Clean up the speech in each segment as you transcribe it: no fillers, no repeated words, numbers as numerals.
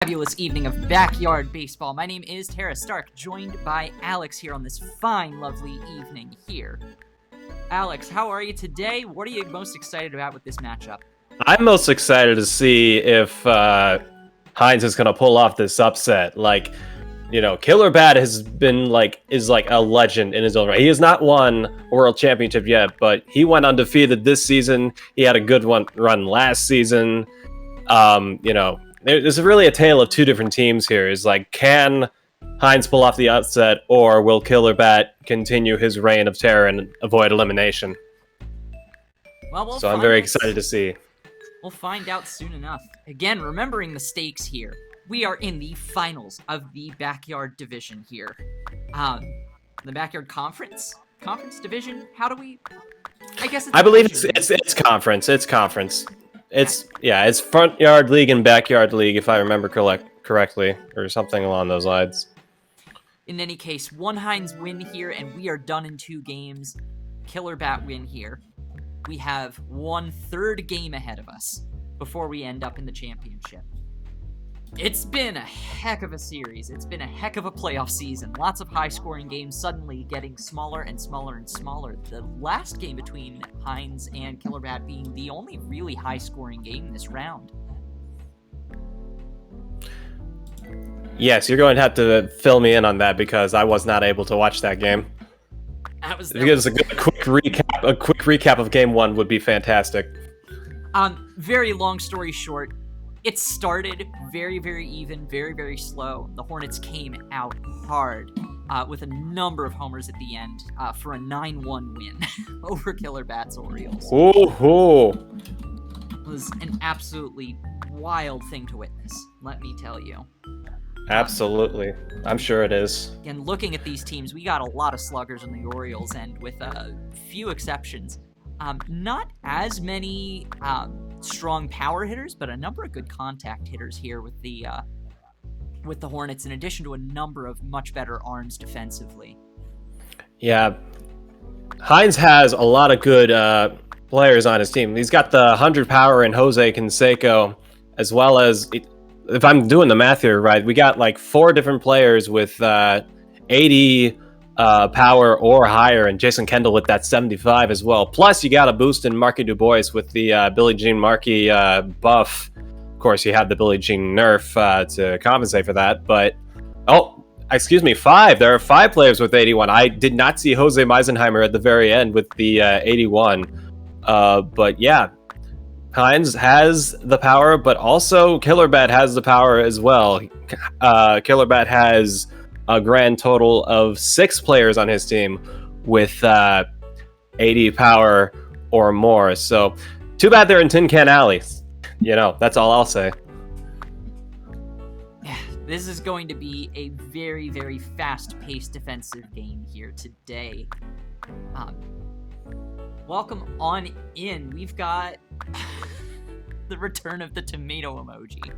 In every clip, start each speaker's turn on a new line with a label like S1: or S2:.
S1: Fabulous evening of backyard baseball. My name is Tara Stark, joined by Alex here on this fine, lovely evening here. Alex, how are you today? What are you most excited about with this matchup?
S2: I'm most excited to see if Heinz is going to pull off this upset. Killerbat is a legend in his own right. He has not won a world championship yet, but he went undefeated this season. He had a good run last season. There's really a tale of two different teams here. Can Heinz pull off the upset, or will Killerbat continue his reign of terror and avoid elimination? I'm very excited to see.
S1: We'll find out soon enough. Again, remembering the stakes here. We are in the finals of the backyard division here. The backyard conference division. How do we? I believe
S2: it's conference. It's conference. It's front yard league and backyard league, if I remember correctly, or something along those lines.
S1: In any case, one Heinz win here, and we are done in 2 games. Killerbat win here. We have one third game ahead of us before we end up in the championship. It's been a heck of a series. It's been a heck of a playoff season. Lots of high-scoring games suddenly getting smaller and smaller and smaller. The last game between Heinz and Killerbat being the only really high-scoring game this round.
S2: Yes, you're going to have to fill me in on that because I was not able to watch that game. A quick recap of Game 1 would be fantastic.
S1: Very long story short, it started very, very even, very, very slow. The Hornets came out hard with a number of homers at the end for a 9-1 win over Killerbat's Orioles.
S2: Ooh.
S1: It was an absolutely wild thing to witness, let me tell you.
S2: Absolutely. I'm sure it is.
S1: And looking at these teams, we got a lot of sluggers on the Orioles end, with a few exceptions. Not as many strong power hitters, but a number of good contact hitters here with the Hornets, in addition to a number of much better arms defensively.
S2: Yeah. Heinz has a lot of good players on his team. He's got the 100 power in Jose Canseco, as well as, if I'm doing the math here right, we got like 4 different players with 80 power or higher, and Jason Kendall with that 75 as well. Plus, you got a boost in Marky Dubois with the Billie Jean Markey buff. Of course, you have the Billie Jean nerf to compensate for that. But, 5. There are 5 players with 81. I did not see Jose Meisenheimer at the very end with the 81. But yeah, Heinz has the power, but also Killerbat has the power as well. Killerbat has a grand total of 6 players on his team with 80 power or more. So, too bad they're in Tin Can Alley. That's all I'll say.
S1: Yeah, this is going to be a very, very fast-paced defensive game here today. Welcome on in. We've got the return of the tomato emoji.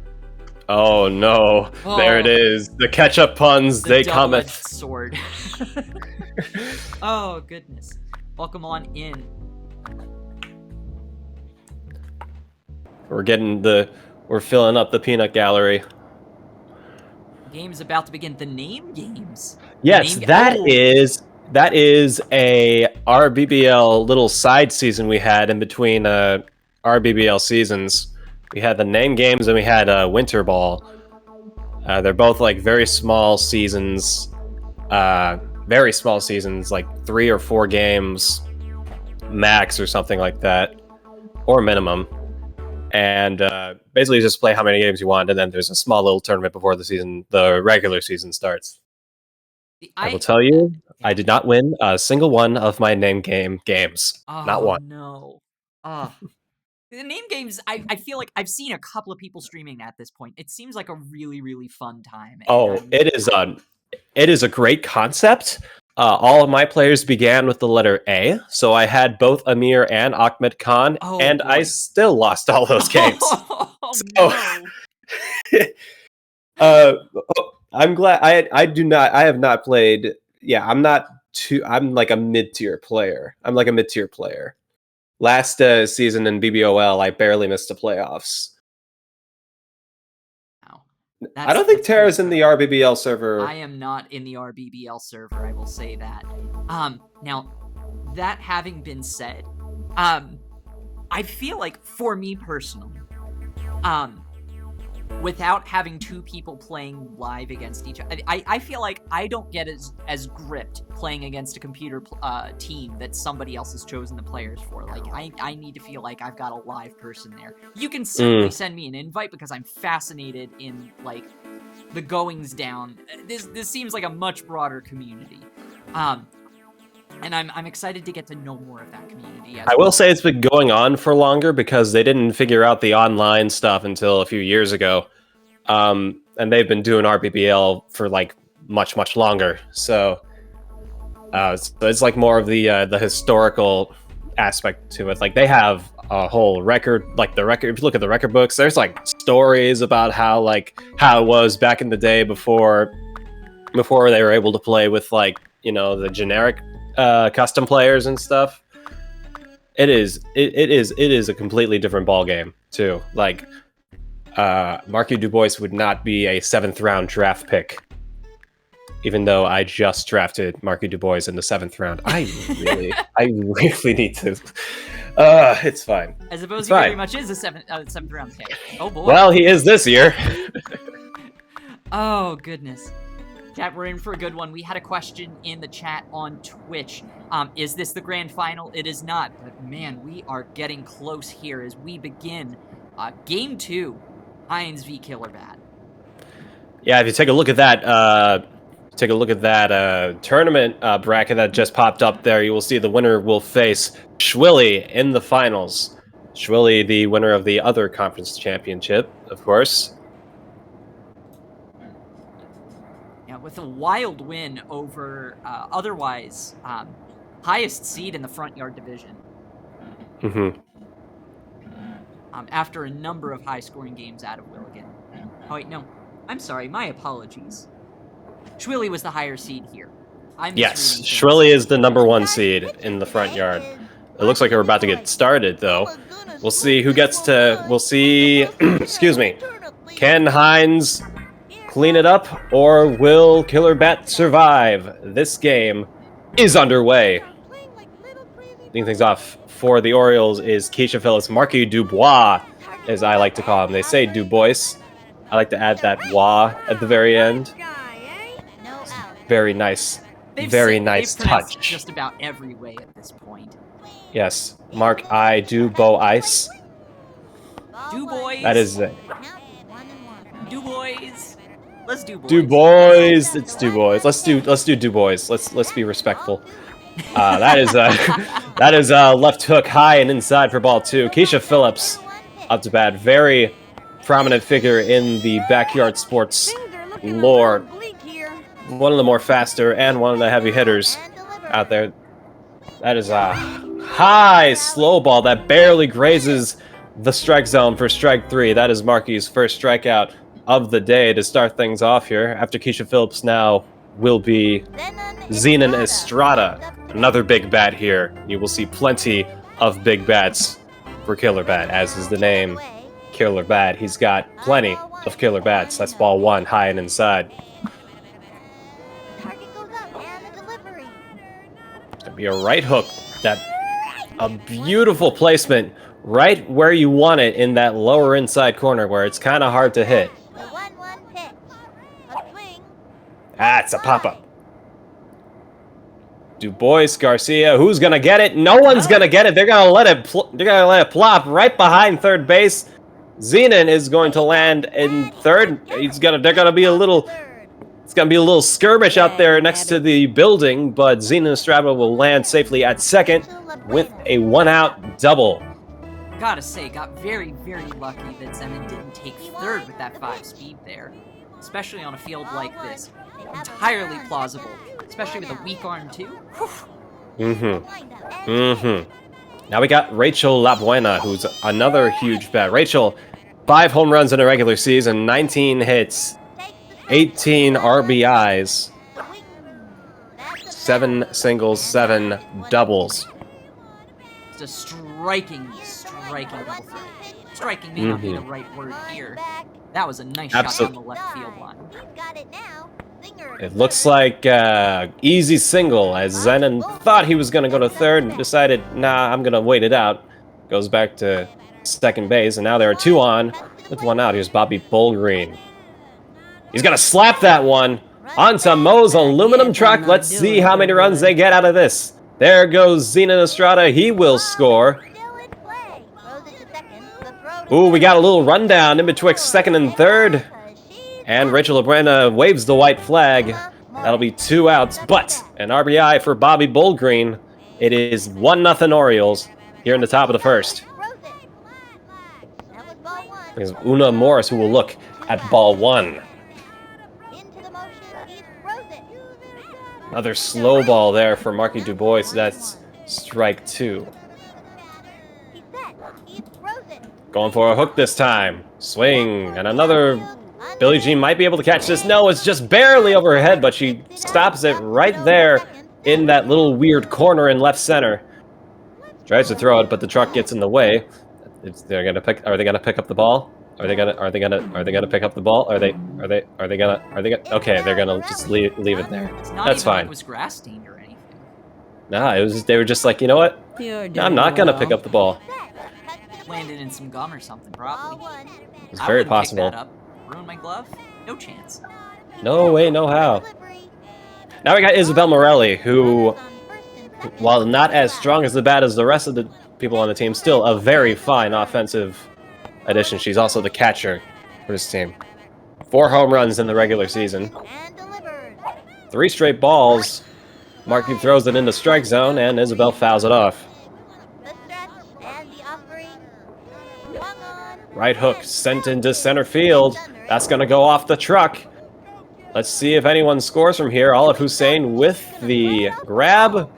S2: Oh no, there it is. The ketchup puns, they cometh.
S1: Sword. Oh goodness. Welcome on in.
S2: We're filling up the peanut gallery.
S1: Game's about to begin. The name games.
S2: Yes, that is a RBBL little side season we had in between RBBL seasons. We had the name games and we had Winter Ball. They're both like very small seasons, like 3 or 4 games max or something like that, or minimum. And basically you just play how many games you want, and then there's a small little tournament before the regular season starts. I will tell you, I did not win a single one of my name games. Not one.
S1: No. The name games, I feel like I've seen a couple of people streaming at this point. It seems like a really, really fun time.
S2: It is a great concept. All of my players began with the letter A, so I had both Amir and Ahmed Khan, and boy. I still lost all those games. I'm glad I have not played. Yeah, I'm like a mid-tier player. Last season in BBOL, I barely missed the playoffs.
S1: Wow.
S2: I don't think
S1: that's
S2: Tara's
S1: pretty
S2: in the RBBL server.
S1: I am not in the RBBL server, I will say that. Now, that having been said, I feel like, for me personally, without having two people playing live against each other, I feel like I don't get as gripped playing against a computer team that somebody else has chosen the players for. Like, I need to feel like I've got a live person there. You can certainly send me an invite because I'm fascinated in, like, the goings down. This seems like a much broader community. And I'm excited to get to know more of that community.
S2: I will say it's been going on for longer because they didn't figure out the online stuff until a few years ago. And they've been doing RBBL for like much longer. So it's like more of the historical aspect to it. Like they have a whole record, like the record. If you look at the record books, there's like stories about how it was back in the day before they were able to play with like, you know, the generic custom players and stuff. It is a completely different ball game too. Like Marky Dubois would not be a 7th round draft pick, even though I just drafted Marky Dubois in the 7th round. I really need to. It's fine.
S1: I suppose he very much is a 7th round pick. Oh boy.
S2: Well, he is this year.
S1: Oh goodness. Chat, we're in for a good one. We had a question in the chat on Twitch. Is this the grand final? It is not, but man, we are getting close here as we begin Game 2, Heinz v. Killerbat. Yeah,
S2: if you take a look at that, tournament bracket that just popped up there, you will see the winner will face Schwilly in the finals. Schwilly, the winner of the other conference championship, of course.
S1: With a wild win over otherwise highest seed in the front yard division. After a number of high-scoring games out of Willigan. Oh wait, no. I'm sorry, my apologies. Schwilly was the higher seed here.
S2: Yes, Schwilly is the #1 seed in the front yard. It looks like we're about to get started, though. We'll see who gets to... We'll see... Excuse me. Can Heinz clean it up, or will Killerbat survive? This game is underway. Leading things off for the Orioles is Keisha Phillips, Marky Dubois, as I like to call him. They say Dubois. I like to add that "wa" at the very end. Very nice. Very nice touch.
S1: Just about every way at this point.
S2: Yes. Mark I Dubois.
S1: Dubois.
S2: That is it.
S1: Dubois. Let's do boys.
S2: Dubois. It's Dubois. Let's do Dubois. Let's be respectful. That is left hook high and inside for ball 2. Keisha Phillips up to bat. Very prominent figure in the backyard sports lore. One of the more faster and one of the heavy hitters out there. That is a high slow ball that barely grazes the strike zone for strike 3. That is Marky's first strikeout of the day to start things off here. After Keisha Phillips now will be Zenon Estrada. Another big bat here. You will see plenty of big bats for Killerbat, as is the name Killerbat. He's got plenty of killer bats. That's ball 1, high and inside. It's gonna be a right hook. A beautiful placement right where you want it in that lower inside corner where it's kind of hard to hit. That's a pop-up. Dubois, Garcia, who's gonna get it? No one's gonna get it. They're gonna let it plop right behind third base. Zenon is going to land in third. It's gonna be a little skirmish out there next to the building, but Zenon Estrada will land safely at second with a 1-out double.
S1: Gotta say, got very lucky that Zenon didn't take third with that 5 speed there, especially on a field like this. Entirely plausible, especially with a weak arm too.
S2: Now we got Rachel LaBuena, who's another huge bat. Rachel, 5 home runs in a regular season, 19 hits, 18 RBIs, 7 singles, 7 doubles.
S1: It's a striking double threat. Striking may not be the right word here. That was a nice shot down the left field line.
S2: It looks like easy single, as Zenon thought he was going to go to third and decided, nah, I'm going to wait it out. Goes back to second base, and now there are 2 on with 1 out. Here's Bobby Bullgreen. He's going to slap that one onto Mo's aluminum truck. Let's see how many runs they get out of this. There goes Zenon Estrada. He will score. Ooh, we got a little rundown in betwixt second and third. And Rachel Labrena waves the white flag. That'll be 2 outs, but an RBI for Bobby Bullgreen. It is 1-0 Orioles here in the top of the first. There's Una Morris who will look at ball 1. Another slow ball there for Marky Dubois. That's strike 2. Going for a hook this time. Swing, and another... Billie Jean might be able to catch this. No, it's just barely over her head, but she stops it right there in that little weird corner in left center. Tries to throw it, but the truck gets in the way. Are they gonna pick up the ball? Are they gonna pick up the ball? Are they gonna? Okay, they're gonna just leave it there. That's fine.
S1: It was grass stained or anything.
S2: Nah, they were just like, you know what? I'm not gonna pick up the ball.
S1: Landed in some gum or something, probably.
S2: It's very possible.
S1: Pick that up. Ruin my glove? No chance.
S2: No way, no how. Now we got Isabel Morelli, who, while not as strong as the bat as the rest of the people on the team, still a very fine offensive addition. She's also the catcher for this team. 4 home runs in the regular season. 3 straight balls. Marky throws it into strike zone, and Isabel fouls it off. Right hook sent into center field. That's going to go off the truck. Let's see if anyone scores from here. Olive Hussein with the grab.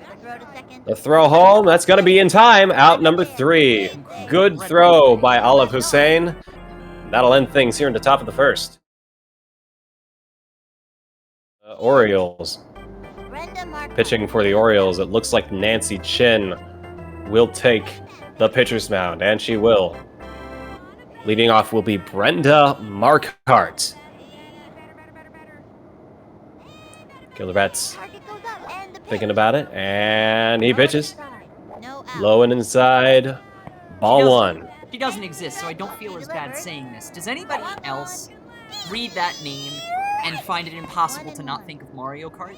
S2: The throw home. That's going to be in time. Out number 3. Good throw by Olive Hussein. That'll end things here in the top of the first. Orioles. Pitching for the Orioles. It looks like Nancy Chin will take the pitcher's mound, and she will. Leading off will be Brenda Markhart. Killerbat's thinking about it, and he pitches. Low and inside. Ball 1.
S1: She doesn't exist, so I don't feel as bad saying this. Does anybody else read that name and find it impossible to not think of Mario Kart?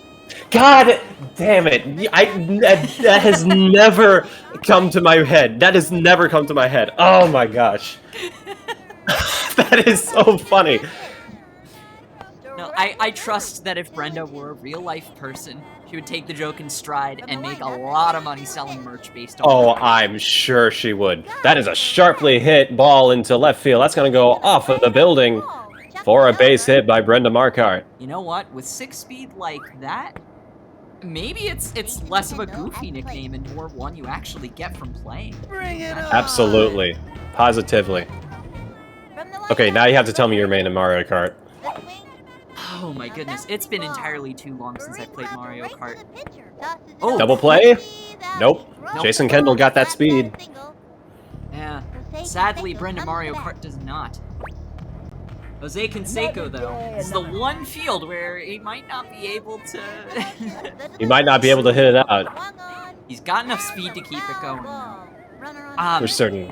S2: God damn it. That has never come to my head. That has never come to my head. Oh my gosh. That is so funny.
S1: No, I trust that if Brenda were a real-life person, she would take the joke in stride and make a lot of money selling merch based on
S2: Oh, I'm sure she would. That is a sharply hit ball into left field. That's going to go off of the building for a base hit by Brenda Markhart.
S1: You know what? With 6 speed like that, maybe it's less of a goofy nickname and more one you actually get from playing.
S3: Bring it on.
S2: Absolutely. Positively. Okay, now you have to tell me your main in Mario Kart.
S1: Oh my goodness, it's been entirely too long since I played Mario Kart. Oh,
S2: Double play? Nope. Jason Kendall got that speed.
S1: Yeah. Sadly, Brenda Mario Kart does not. Jose Canseco, though, is the one field where he might not be able to...
S2: He might not be able to hit it out.
S1: He's got enough speed to keep it going, though.
S2: For certain.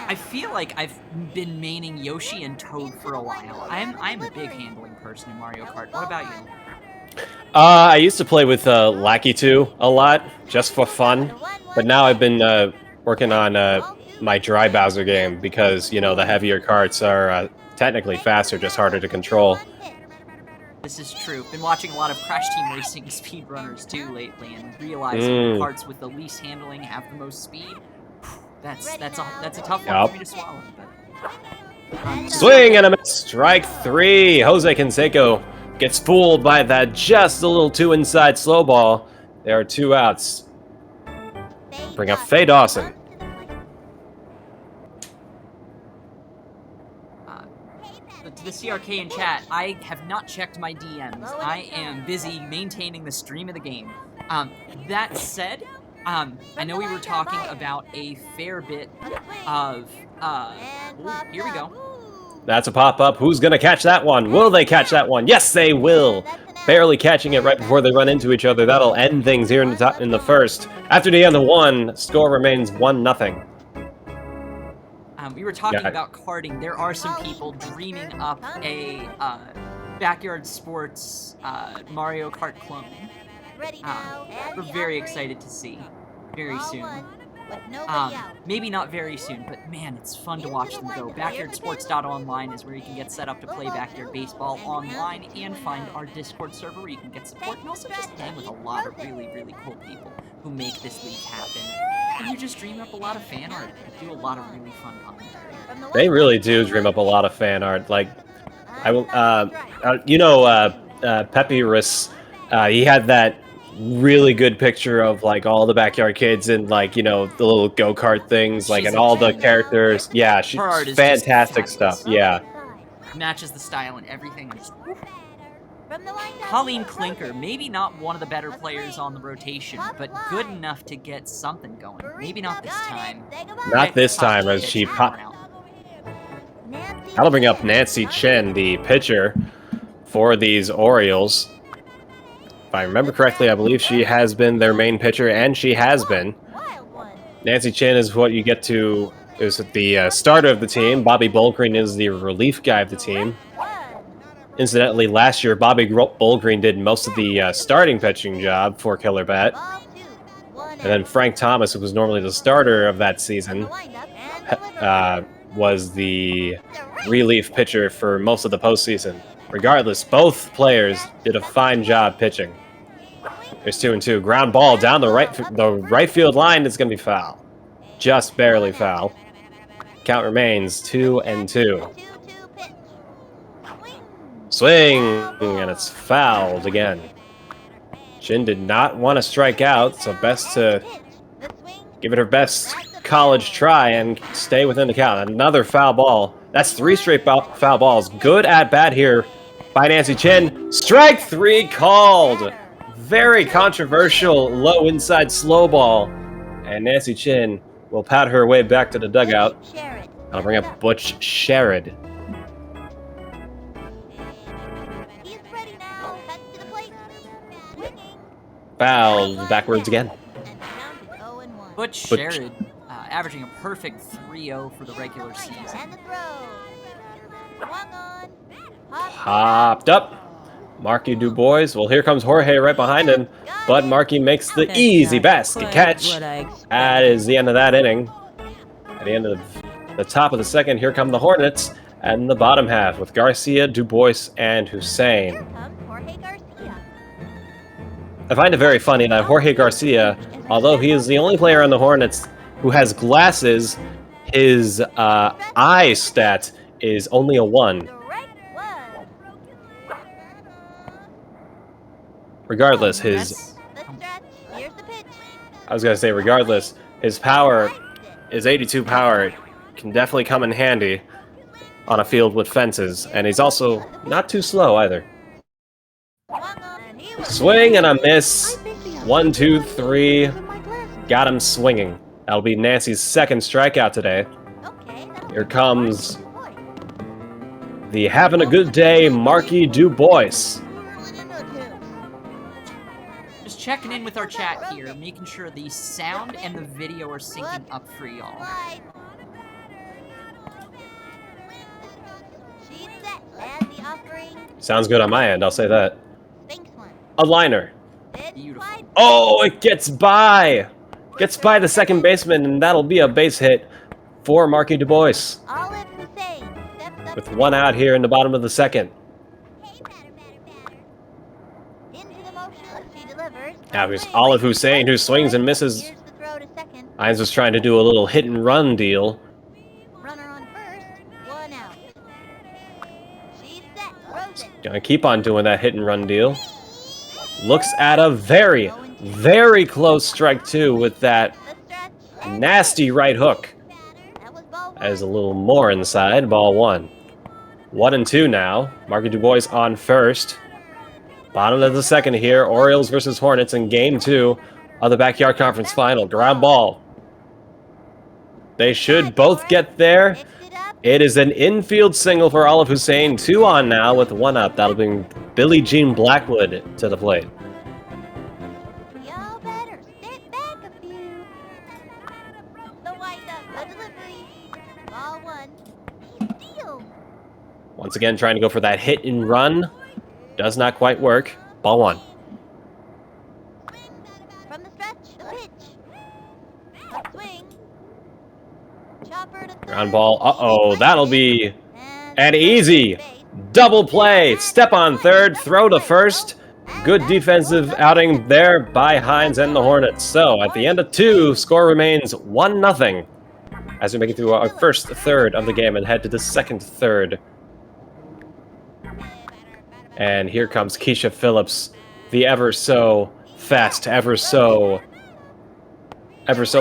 S1: I feel like I've been maining Yoshi and Toad for a while. I'm a big handling person in Mario Kart. What about you?
S2: I used to play with Lackey 2 a lot, just for fun. But now I've been working on my Dry Bowser game because, you know, the heavier carts are technically faster, just harder to control.
S1: This is true. Been watching a lot of Crash Team Racing speedrunners too lately, and realizing the carts with the least handling have the most speed. That's a tough one for me to swallow. But,
S2: Swing and a miss. Strike 3. Jose Canseco gets fooled by that just a little too inside slow ball. There are 2 outs. Bring up Faye Dawson.
S1: To the CRK in chat, I have not checked my DMs. I am busy maintaining the stream of the game. That said, I know we were talking about a fair bit of, here we go.
S2: That's a pop-up. Who's going to catch that one? Will they catch that one? Yes, they will. Barely catching it right before they run into each other. That'll end things here in the first. After the end of one, score remains 1-0.
S1: We were talking about karting. There are some people dreaming up a backyard sports Mario Kart clone. We're very excited to see very soon. Maybe not very soon, but man, it's fun to watch them go. Backyardsports.online is where you can get set up to play backyard baseball online and find our Discord server where you can get support and also just hang with a lot of really, really cool people who make this league happen. And who just dream up a lot of fan art and do a lot of really fun commentary.
S2: They really do dream up a lot of fan art. Like, Pepirus, he had that really good picture of like all the backyard kids and like, you know, the little go-kart things, like, and all the characters. Yeah, she's fantastic stuff. Yeah.
S1: Matches the style and everything. Colleen Clinker, maybe not one of the better players on the rotation, but good enough to get something going. Maybe not this time.
S2: Not this time, as she popped. That'll bring up Nancy Chen, the pitcher for these Orioles. If I remember correctly, I believe she has been their main pitcher, and she has been. Nancy Chen is what you get to, is the starter of the team. Bobby Bullgreen is the relief guy of the team. Incidentally, last year, Bobby Bullgreen did most of the starting pitching job for Killerbat. And then Frank Thomas, who was normally the starter of that season, was the relief pitcher for most of the postseason. Regardless, both players did a fine job pitching. There's 2-2. Ground ball down the right field line is going to be foul. Just barely foul. Count remains 2-2. Swing, and it's fouled again. Jin did not want to strike out, so best to give it her best college try and stay within the count. Another foul ball. That's 3 straight foul balls. Good at bat here by Nancy Chen. Strike 3 called. Very controversial low inside slow ball. And Nancy Chen will pat her way back to the dugout. I'll bring up Butch Sherrod. Fouled backwards again.
S1: Butch Sherrod averaging a perfect 3-0 for the regular season.
S2: Popped up. Marky DuBois. Well, here comes Jorge right behind him. But Marky makes the easy basket catch. That is the end of that inning. At the end of the top of the second, here come the Hornets. And the bottom half with Garcia, DuBois, and Hussein. I find it very funny that Jorge Garcia, although he is the only player on the Hornets who has glasses, his eye stat is only a 1. Regardless, his power, his 82 power, can definitely come in handy on a field with fences, and he's also not too slow either. Swing and a miss. 1, 2, 3. Got him swinging. That'll be Nancy's second strikeout today. Here comes the having a good day, Marky DuBois.
S1: Just checking in with our chat here, making sure the sound and the video are syncing up for y'all.
S2: Sounds good on my end, I'll say that. A liner.
S1: Beautiful.
S2: Oh, it gets by! Gets by the second baseman, and that'll be a base hit for Marky DuBois. With 1 out here in the bottom of the second. Now here's Olive Hussein, who swings and misses. Heinz was trying to do a little hit and run deal. Gonna keep on doing that hit and run deal. Looks at a very, very close strike 2 with that nasty right hook. As a little more inside, ball 1. 1-2 now. Marky DuBois on first. Bottom of the second here. Orioles versus Hornets in game 2 of the Backyard Conference Final. Ground ball. They should both get there. It is an infield single for Olive Hussein. 2 on now with 1 up. That'll bring Billie Jean Blackwood to the plate.
S3: Y'all better step back a few. The wind-up, the delivery. Ball 1. Steal.
S2: Once again, trying to go for that hit and run. Does not quite work. Ball 1.
S3: From the stretch, the pitch. Upswing. Chopper to third.
S2: Ground ball. Uh-oh, that'll be
S3: And
S2: an easy double play. Step on third, throw to first. Good defensive outing there by Heinz and the Hornets. So, at the end of 2, score remains 1-0 as we make it through our first third of the game and head to the second third. And here comes Keisha Phillips, the ever so fast, ever so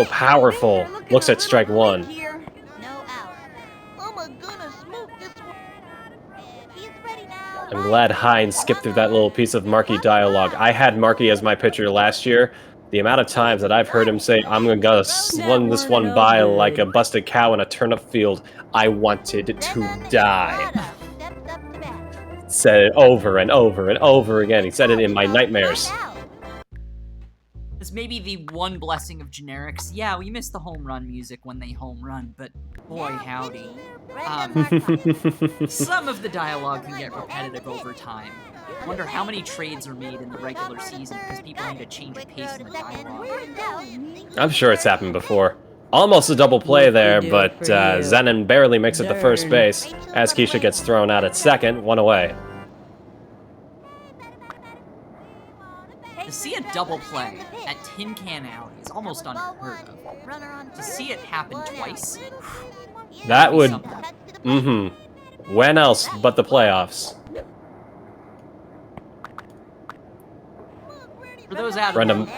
S2: powerful. Looks at strike 1.
S3: No out. Oh my goodness, smoke this one. He's ready now.
S2: I'm glad Heinz skipped through that little piece of Markey dialogue. I had Markey as my pitcher last year. The amount of times that I've heard him say, I'm gonna swing this one by like a busted cow in a turnip field, I wanted to die.
S3: Steps up to bat.
S2: Said it over and over and over again. He said it in my nightmares.
S1: This may be the one blessing of generics. Yeah, we miss the home run music when they home run, but boy howdy. Some of the dialogue can get repetitive over time. Wonder how many trades are made in the regular season because people need a change of pace in the dialogue.
S2: I'm sure it's happened before. Almost a double play there, but Zenon barely makes it to first base as Keisha gets thrown out at second, 1 away.
S1: To see a double play at Tin Can Alley is almost unheard of. To see it happen twice,
S2: That would...
S1: something.
S2: When else but the playoffs?
S1: For those out of
S2: Brenda,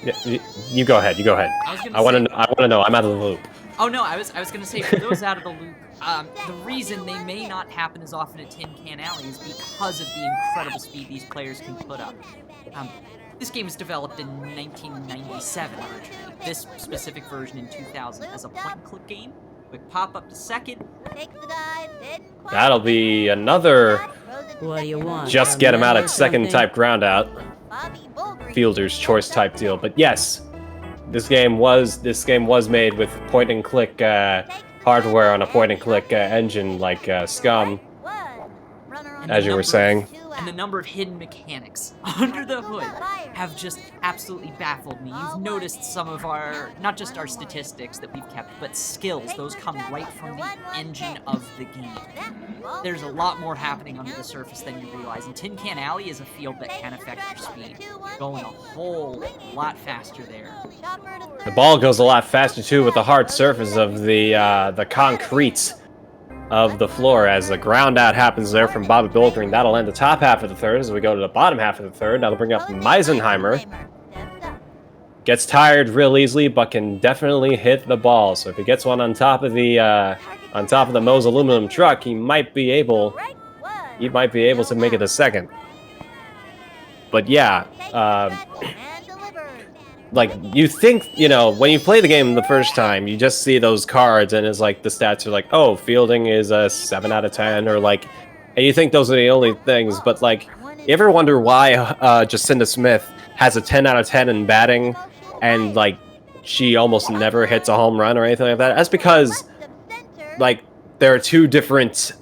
S1: the loop,
S2: you go ahead. You go ahead.
S1: I was gonna
S2: I want
S1: say-
S2: to. I want to know. I'm out of the loop.
S1: Oh no, I was gonna say for those out of the loop, the reason they may not happen as often at Tin Can Alley is because of the incredible speed these players can put up. This game was developed in 1997 originally. This specific version in 2000 as a point-and-click game. Quick pop up to second.
S2: That'll be another.
S4: What do you want?
S2: Just get him out at second type ground out. Fielder's choice type deal. But yes, this game was made with point-and-click hardware on a point-and-click engine like Scum, as you were saying.
S1: And the number of hidden mechanics under the hood have just absolutely baffled me. You've noticed some of our, not just our statistics that we've kept, but skills. Those come right from the engine of the game. There's a lot more happening under the surface than you realize. And Tin Can Alley is a field that can affect your speed. Going a whole lot faster there.
S2: The ball goes a lot faster too with the hard surface of the concrete of the floor as the ground out happens there from Bobby Bulgering. That'll end the top half of the third as we go to the bottom half of the third. That'll bring up Meisenheimer. Gets tired real easily, but can definitely hit the ball. So if he gets one on top of the Moe's aluminum truck, he might be able to make it a second. But yeah, like, you think, when you play the game the first time, you just see those cards, and it's like, the stats are like, oh, fielding is a 7 out of 10, or like, and you think those are the only things, but like, you ever wonder why Jacinda Smith has a 10 out of 10 in batting, and like, she almost never hits a home run or anything like that? That's because, like, there are 2 different,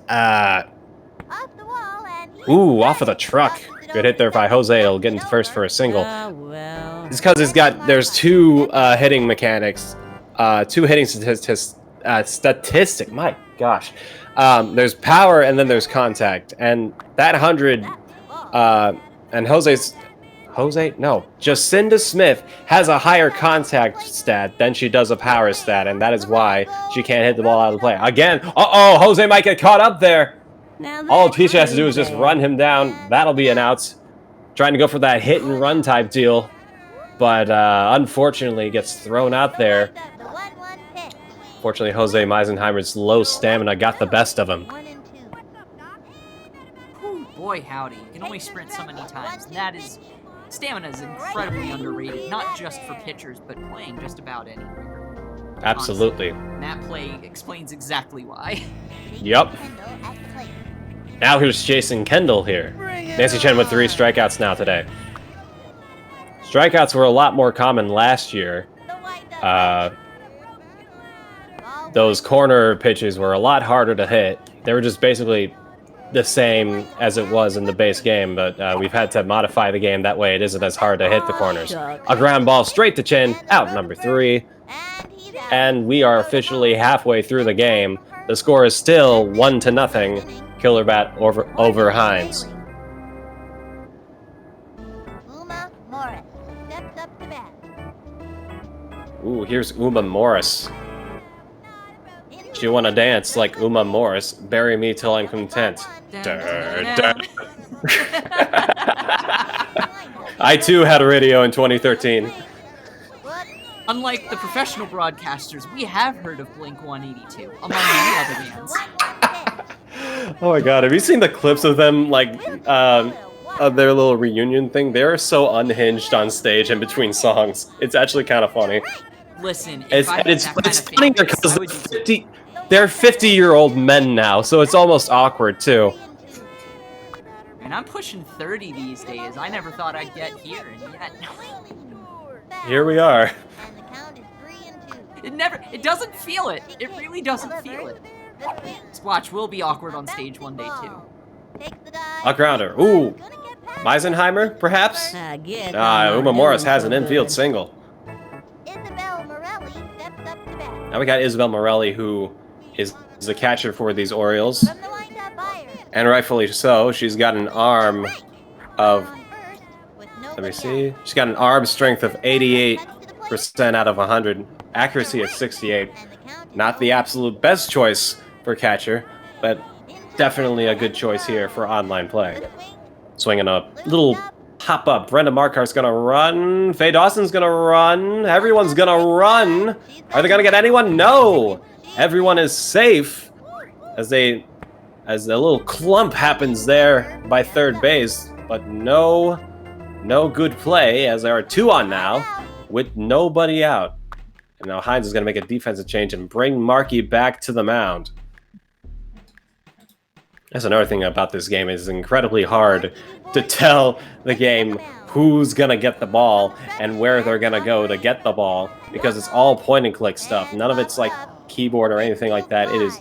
S2: ooh, off of the truck. Good hit there by Jose. It'll get into first for a single.
S4: Well.
S2: It's because there's 2 hitting mechanics, 2 hitting statistic. My gosh, there's power and then there's contact, and that 100, and Jacinda Smith has a higher contact stat than she does a power stat, and that is why she can't hit the ball out of the play. Again, Jose might get caught up there. All Keisha has to do is just run him down. That'll be an out. Trying to go for that hit and run type deal, but unfortunately gets thrown out there. Fortunately, Jose Meisenheimer's low stamina got the best of him.
S1: Whew, boy howdy, you can only sprint so many times. Stamina is incredibly underrated, not just for pitchers, but playing just about anywhere.
S2: Absolutely.
S1: And that play explains exactly why.
S2: Yup.
S3: Kendall at the plate.
S2: Now here's Jason Kendall here. Nancy Chen with 3 strikeouts now today. Strikeouts were a lot more common last year.
S3: The windup. Ball
S2: Those corner pitches were a lot harder to hit. They were just basically the same as it was in the base game, but we've had to modify the game that way it isn't as hard to hit the corners. A ground ball straight to Chen, out number 3.
S3: and he's out.
S2: And we are officially halfway through the game. The score is still 1-0. Killerbat over Heinz.
S3: Uma Morris steps up to bat.
S2: Ooh, here's Uma Morris. She wanna dance like Uma Morris. Bury me till I'm content. I too had a radio in 2013.
S1: Unlike the professional broadcasters, we have heard of Blink-182, among many other bands.
S2: Oh my god, have you seen the clips of them, like, of their little reunion thing? They're so unhinged on stage in between songs. It's actually kind of funny.
S1: Listen, if I had
S2: It's
S1: that kind of
S2: funny
S1: fan base,
S2: because
S1: I would be
S2: they're 50-year-old men now, so it's almost awkward too.
S1: And I'm pushing 30 these days. I never thought I'd get here, and yet
S2: Here we are.
S3: And the count is 3-2.
S1: it doesn't feel it. It really doesn't feel it. Just watch, we'll be awkward on stage one day too.
S3: Takes the dive.
S2: A grounder. Ooh.
S3: Gonna get past.
S2: Meisenheimer, perhaps?
S4: I guess.
S2: Uma Morris has an infield single.
S3: Isabel Morelli steps up to bat.
S2: Now we got Isabel Morelli, who is the catcher for these Orioles.
S3: From the windup buyer.
S2: And rightfully so. She's got an arm of,
S3: On first, with
S2: let me
S3: nobody
S2: see.
S3: out.
S2: She's got an arm strength of 88% out of 100. Accuracy of 68.
S3: And the count is
S2: Not the absolute best choice for catcher, but definitely a good choice here for online play. Swinging a little pop-up. Brenda Markart's gonna run. Faye Dawson's gonna run. Everyone's gonna run. Are they gonna get anyone? No! Everyone is safe as a little clump happens there by third base, but no good play as there are 2 on now with nobody out. And now Heinz is gonna make a defensive change and bring Markey back to the mound. That's another thing about this game. It's incredibly hard to tell the game who's gonna get the ball and where they're gonna go to get the ball because it's all point and click stuff. None of it's like keyboard or anything like that. It is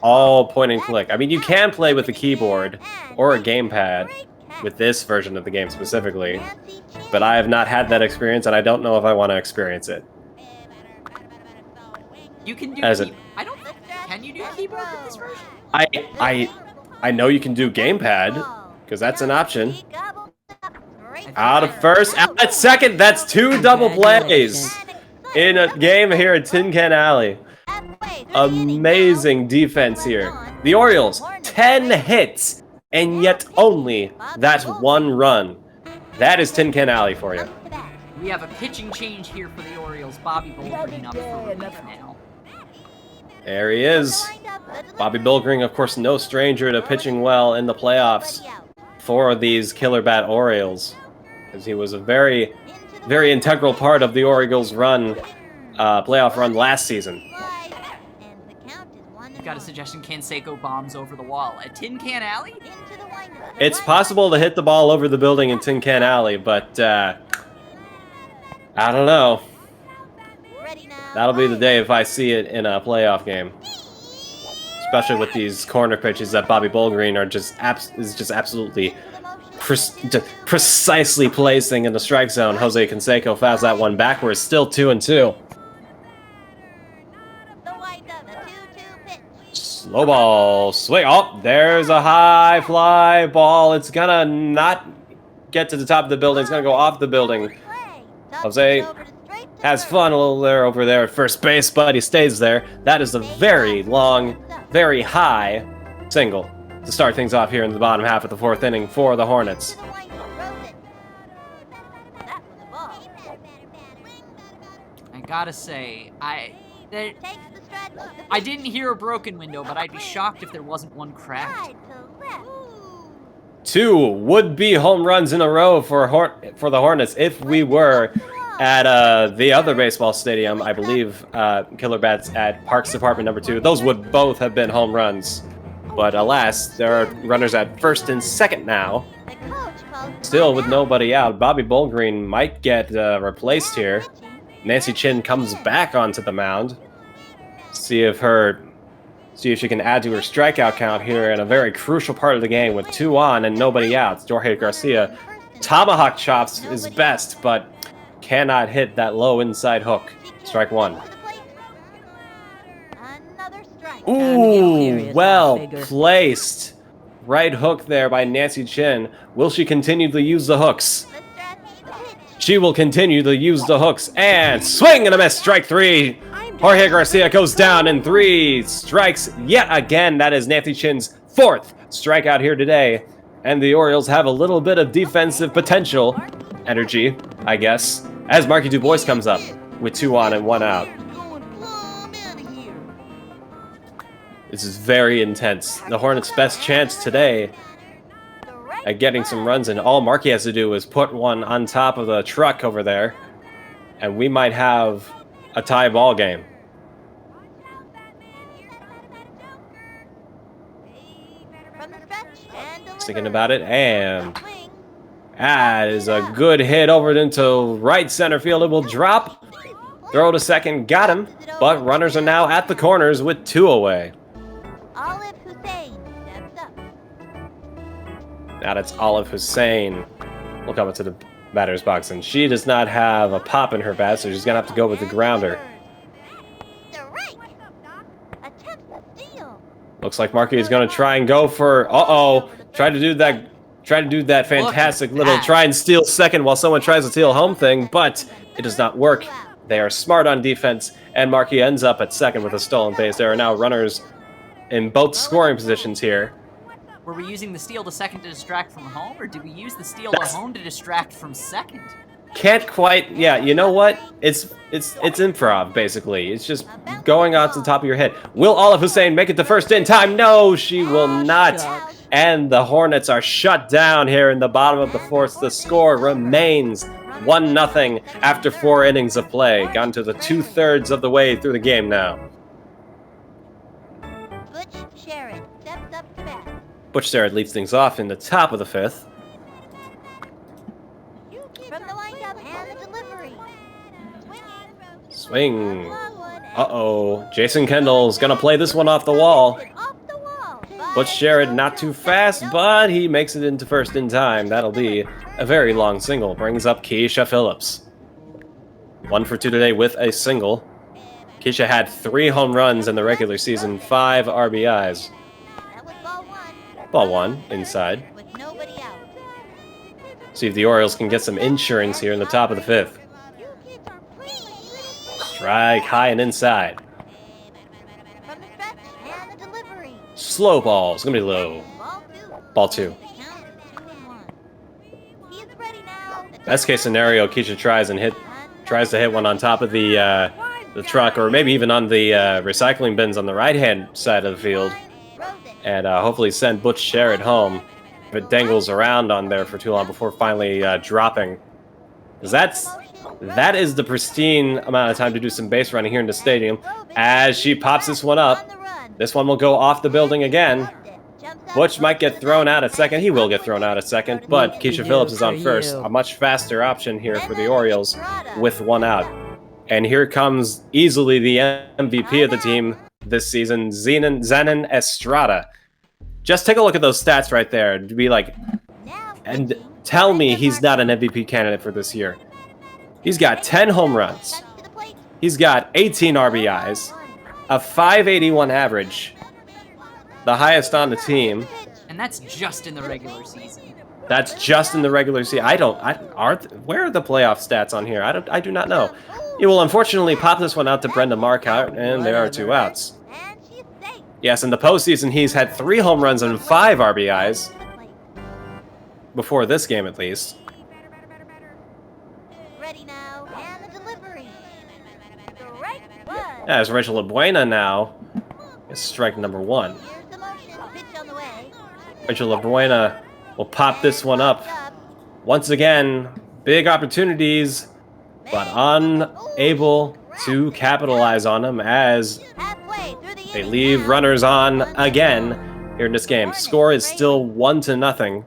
S2: all point and click. I mean, you can play with a keyboard or a gamepad with this version of the game specifically, but I have not had that experience and I don't know if I want to experience it.
S1: You can do.
S2: As it-
S1: I don't think. Can you do keyboard with this version?
S2: I know you can do gamepad because that's an option. Out of first, out at second. That's 2 double plays in a game here at Tin Can Alley. Amazing defense here. The Orioles, 10 hits, and yet only that 1 run. That is Tin Can Alley for you.
S1: We have a pitching change here for the Orioles. Bobby Bolgreen up for relief now.
S2: There he is. Bobby Bilgring, of course, no stranger to pitching well in the playoffs for these Killerbat Orioles, because he was a very, very integral part of the Orioles' run, playoff run last season.
S1: Got a suggestion: Canseco bombs over the wall at Tin Can Alley.
S2: It's possible to hit the ball over the building in Tin Can Alley, but I don't know. That'll be the day if I see it in a playoff game. Especially with these corner pitches that Bobby Bolgreen are just absolutely precisely placing in the strike zone. Jose Canseco fouls that one backwards, still 2-2. Slow ball, swing. Oh, there's a high fly ball. It's gonna not get to the top of the building. It's gonna go off the building. Jose has fun a little there over there at first base, but he stays there. That is a very long, very high single to start things off here in the bottom half of the 4th inning for the Hornets.
S1: I gotta say, I didn't hear a broken window, but I'd be shocked if there wasn't one cracked.
S2: 2 would-be home runs in a row for the Hornets if we were at the other baseball stadium, I believe Killerbat's at Parks Department number 2. Those would both have been home runs. But alas, there are runners at first and second now.
S3: The coach calls
S2: Still with nobody out. Bobby Bullgreen might get replaced here. Nancy Chin comes back onto the mound. See if she can add to her strikeout count here in a very crucial part of the game with 2 on and nobody out. Jorge Garcia tomahawk chops his best, but cannot hit that low inside hook. Strike 1.
S3: Another strike.
S2: Ooh, well placed. Right hook there by Nancy Chin. Will she continue to use the hooks?
S3: The stretch, pitch.
S2: She will continue to use the hooks and swing and a miss. Strike 3. Jorge Garcia goes down in 3 strikes yet again. That is Nancy Chin's 4th strikeout here today. And the Orioles have a little bit of defensive potential. Energy, I guess. As Marky Dubois comes up with 2 on and 1 out. This is very intense. The Hornets' best chance today at getting some runs, and all Marky has to do is put one on top of the truck over there, and we might have a tie ball game.
S3: From the stretch and deliver.
S2: Thinking about it, and
S3: Swing.
S2: that is a good hit over into right center field. It will drop. Throw to second, got him, but runners are now at the corners with 2 away.
S3: Olive Hussein steps up.
S2: Now that's Olive Hussein. We'll come into the batter's box, and she does not have a pop in her bat, so she's gonna have to go with the grounder.
S3: Strike. Attempts to steal.
S2: Looks like Marky is gonna try and go for try to do that fantastic little
S1: that.
S2: try and steal second while someone tries to steal home thing, but it does not work. They are smart on defense, and Marky ends up at second with a stolen base. There are now runners in both scoring positions here.
S1: Were we using the steal to second to distract from home, or did we use the steal to home to distract from second?
S2: Can't quite, yeah, you know what? It's improv, basically. It's just going off the top of your head. Will Olive Hussein make it to first in time? No, she will not. And the Hornets are shut down here in the bottom of the 4th. The score remains 1-0 after 4 innings of play. Gone to the 2/3 of the way through the game now.
S3: Butch Sherrod steps up to bat.
S2: Butch Sherrod leads things off in the top of the 5th.
S3: From the windup and the delivery.
S2: Swing.
S3: Long one.
S2: Uh-oh. Jason Kendall's gonna play this one off the wall.
S3: Off the wall.
S2: Butch Sherrod not too fast, but he makes it into first in time. That'll be a very long single. Brings up Keisha Phillips. 1 for 2 today with a single. Keisha had 3 home runs in the regular season, 5 RBIs.
S3: That was ball 1.
S2: Ball 1 inside.
S3: With nobody out.
S2: See if the Orioles can get some insurance here in the top of the 5th.
S3: You kids are free.
S2: Strike high and inside.
S3: From the stretch and the delivery.
S2: Slow ball. It's gonna be low.
S3: Ball 2.
S2: Ball 2.
S3: Count 2-1. He is ready now.
S2: Best case scenario, Keisha tries to hit one on top of the truck, or maybe even on the recycling bins on the right-hand side of the field, and hopefully send Butch Sherrod home if it dangles around on there for too long before finally dropping. 'Cause that is the pristine amount of time to do some base running here in the stadium. As she pops this one up, this one will go off the building again. Butch might get thrown out at second. He will get thrown out at second, but Keisha Phillips is on first. A much faster option here for the Orioles with 1 out. And here comes easily the MVP of the team this season, Zenon Estrada. Just take a look at those stats right there to be like, and tell me he's not an MVP candidate for this year. He's got 10 home runs. He's got 18 RBIs, a .581 average, the highest on the team.
S1: And that's just in the regular season.
S2: That's just in the regular season. Where are the playoff stats on here? I do not know. He will unfortunately pop this one out to Brenda Marcotte, and there are 2 outs. Yes, in the postseason, he's had 3 home runs and 5 RBIs. Before this game, at least.
S3: Ready now, and the delivery. Strike 1.
S2: As Rachel LaBuena now is strike number 1.
S3: Here's the motion. Pitch on the way.
S2: Rachel LaBuena will pop this one up. Once again, big opportunities but unable to capitalize on them as
S3: Halfway through the
S2: they
S3: inning
S2: leave
S3: now.
S2: runners on
S3: Runs
S2: again
S3: scored.
S2: here in this game. Score is still 1-0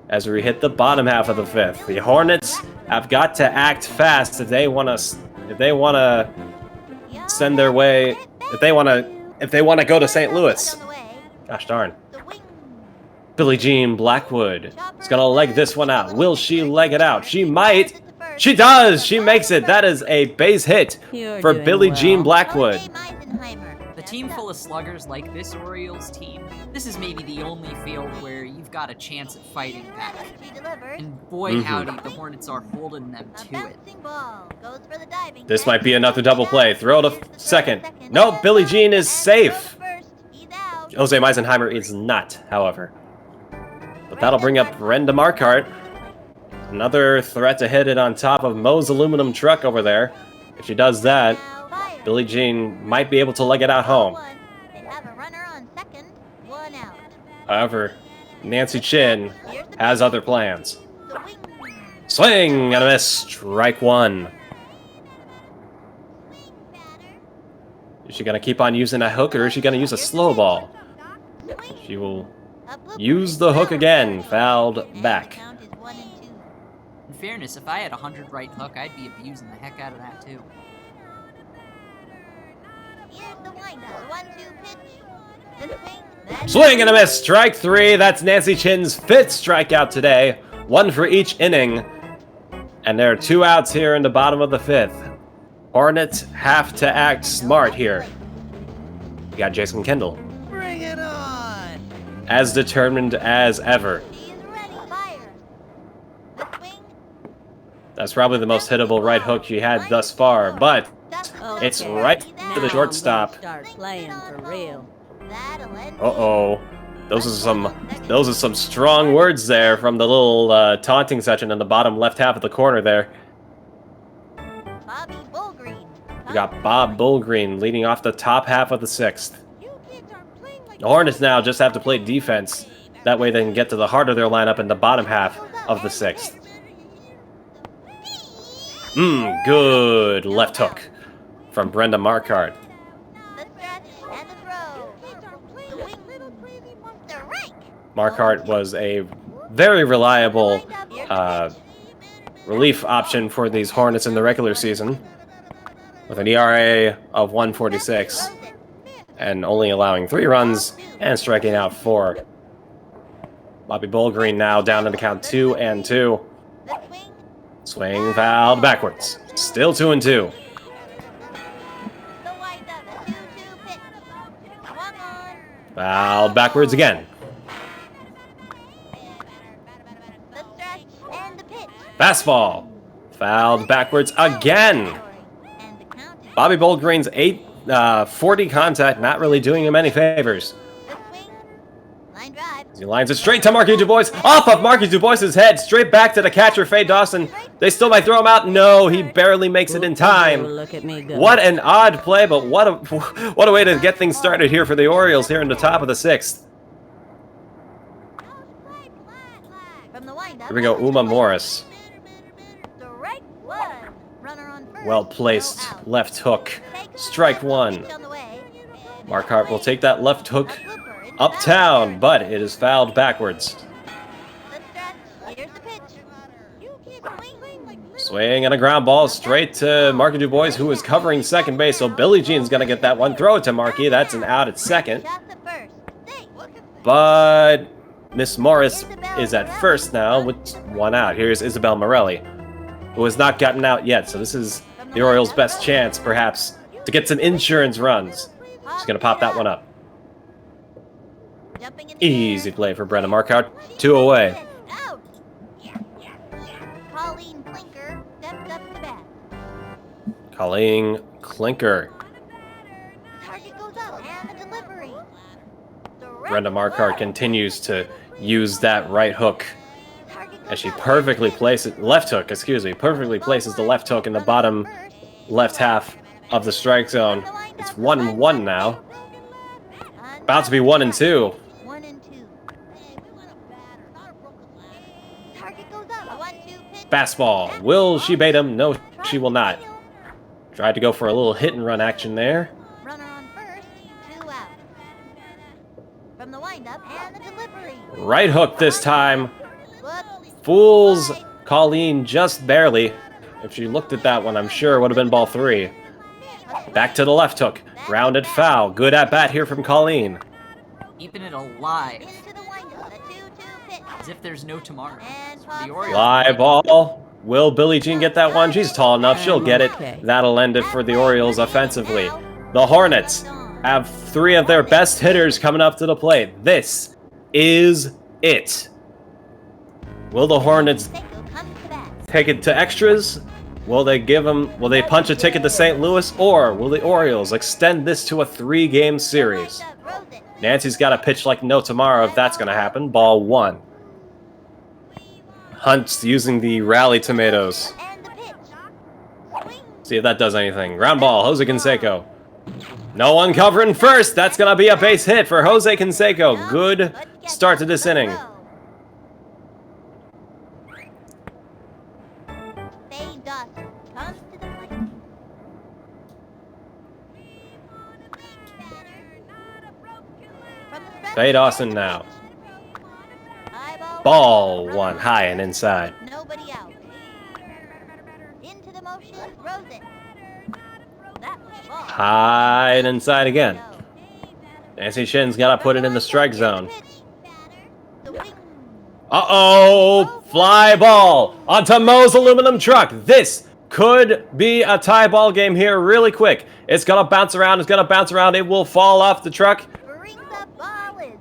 S2: as we hit the bottom half of the 5th. The Hornets have got to act fast if they want to send their way, if they want to go to St. Louis. Gosh darn. Billie Jean Blackwood is going to leg this one out. Will she leg it out? She might. She does. She makes it. That is a base hit
S4: You're
S2: for
S4: doing
S2: Billie Jean
S4: well.
S2: Blackwood.
S1: The team full of sluggers like this Orioles team, this is maybe the only field where you've got a chance at fighting back. And boy howdy, the Hornets are holding them to it.
S2: This might be another double play. Throw to second. Nope, Billie Jean is safe. Jose Meisenheimer is not, however. But that'll bring up Brenda Marquardt. Another threat to hit it on top of Moe's aluminum truck over there. If she does that, Billie Jean might be able to leg it out home. However, Nancy Chin has other plans. Swing and a miss. Strike one. Is she going to keep on using that hook, or is she going to use a slow ball? She will use the hook again. Fouled back.
S1: In fairness, if I had a 100 right hook, I'd be abusing the heck out of that too.
S2: Swing and a miss. Strike three. That's Nancy Chin's 5th strikeout today. One for each inning. And there are 2 outs here in the bottom of the 5th. Hornets have to act smart here. You got Jason Kendall.
S5: Bring it on!
S2: As determined as ever. That's probably the most hittable right hook she had thus far, but it's
S4: Okay,
S2: right
S4: now
S2: to the shortstop.
S4: I'm gonna start playing for real.
S2: Uh-oh. Those are some strong words there from the little taunting section in the bottom left half of the corner there. We got Bob Bullgreen leading off the top half of the 6th. The Hornets now just have to play defense. That way they can get to the heart of their lineup in the bottom half of the 6th. Good left hook from Brenda Marquardt. Marquardt was a very reliable relief option for these Hornets in the regular season, with an ERA of 1.46 and only allowing 3 runs and striking out 4. Bobby Bullgreen now down in the count 2-2. Swing fouled backwards. Still 2-2. Fouled backwards again. Fastball. Fouled backwards again. Bobby Bullgreen's 40 contact not really doing him any favors. He lines it straight to Marky Dubois. Off of Marky Dubois' head. Straight back to the catcher, Faye Dawson. They still might throw him out. No, he barely makes it in time.
S4: Look at me go.
S2: What an odd play, but what a way to get things started here for the Orioles here in the top of the 6th. Here we go, Uma Morris. Well placed left hook. Strike one. Marquardt will take that left hook uptown, but it is fouled backwards. Swing and a ground ball straight to Marky Dubois, who is covering second base. So Billie Jean's going to get that one. Throw it to Marky. That's an out at second. But Miss Morris is at first now with 1 out. Here's Isabel Morelli, who has not gotten out yet. So this is the Orioles' best chance, perhaps, to get some insurance runs. She's going to pop that one up. Easy play for Brenda Marquardt. 2 away. Colleen Clinker. Brenda Marquardt continues to use that right hook as she perfectly places perfectly places the left hook in the bottom left half of the strike zone. It's 1-1 now. About to be 1-2. Fastball. Will she bait him? No, she will not. Tried to go for a little hit and run action there.
S3: Runner on first, 2 out. From the windup and the delivery.
S2: Right hook this time.
S3: Whoops.
S2: Fools Colleen just barely. If she looked at that one, I'm sure it would have been ball 3. Back to the left hook. Grounded foul. Good at bat here from Colleen.
S1: Keeping it alive.
S3: Into the windup, a 2-2 pitch.
S1: As if there's no tomorrow.
S3: And
S1: The Orioles.
S2: Fly ball. Will Billie Jean get that one? She's tall enough. She'll get it. That'll end it for the Orioles offensively. The Hornets have 3 of their best hitters coming up to the plate. This is it. Will the Hornets
S3: Seiko comes to bat.
S2: take it to extras? Will they punch a ticket to St. Louis? Or will the Orioles extend this to a 3-game series?
S3: Windup, Rose it.
S2: Nancy's got to pitch like no tomorrow if that's going to happen. Ball 1. Hunt's using the rally tomatoes.
S3: And the pitch. Swing.
S2: See if that does anything. Ground ball, Jose Canseco. No one covering first. That's going to be a base hit for Jose Canseco. Good start to this inning.
S3: Fade Dawson comes to the plate. From the stretch,
S2: Faye Dawson now.
S3: high
S2: Ball 1, high and inside.
S3: Nobody out. Into the motion, throws it. That was ball.
S2: High and inside again. Nancy Shin's got to put it in the strike zone.
S3: The wing.
S2: Uh-oh! Fly ball onto Moe's aluminum truck. This could be a tie ball game here really quick. It's going to bounce around. It's going to bounce around. It will fall off the truck.
S3: Brings up ball in.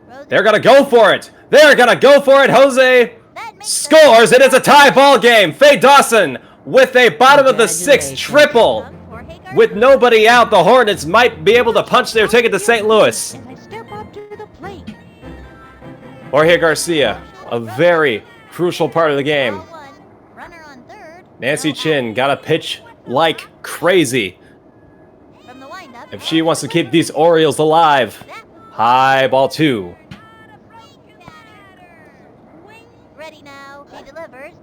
S3: Throws
S2: They're
S3: it.
S2: going to go for it. They're going to go for it. Jose
S3: That makes
S2: scores. It is a tie ball game. Faye Dawson with a bottom of the 6th triple. With nobody out, the Hornets might be able to punch their ticket to St. Louis.
S3: As I step up to the plate.
S2: Jorge Garcia, a very crucial part of the game.
S3: Ball 1. Runner on third.
S2: Nancy
S3: No out.
S2: Chin got to pitch like crazy
S3: From the windup.
S2: if she wants to keep these Orioles alive.
S3: That was
S2: High ball 2.
S3: ready now. He delivers.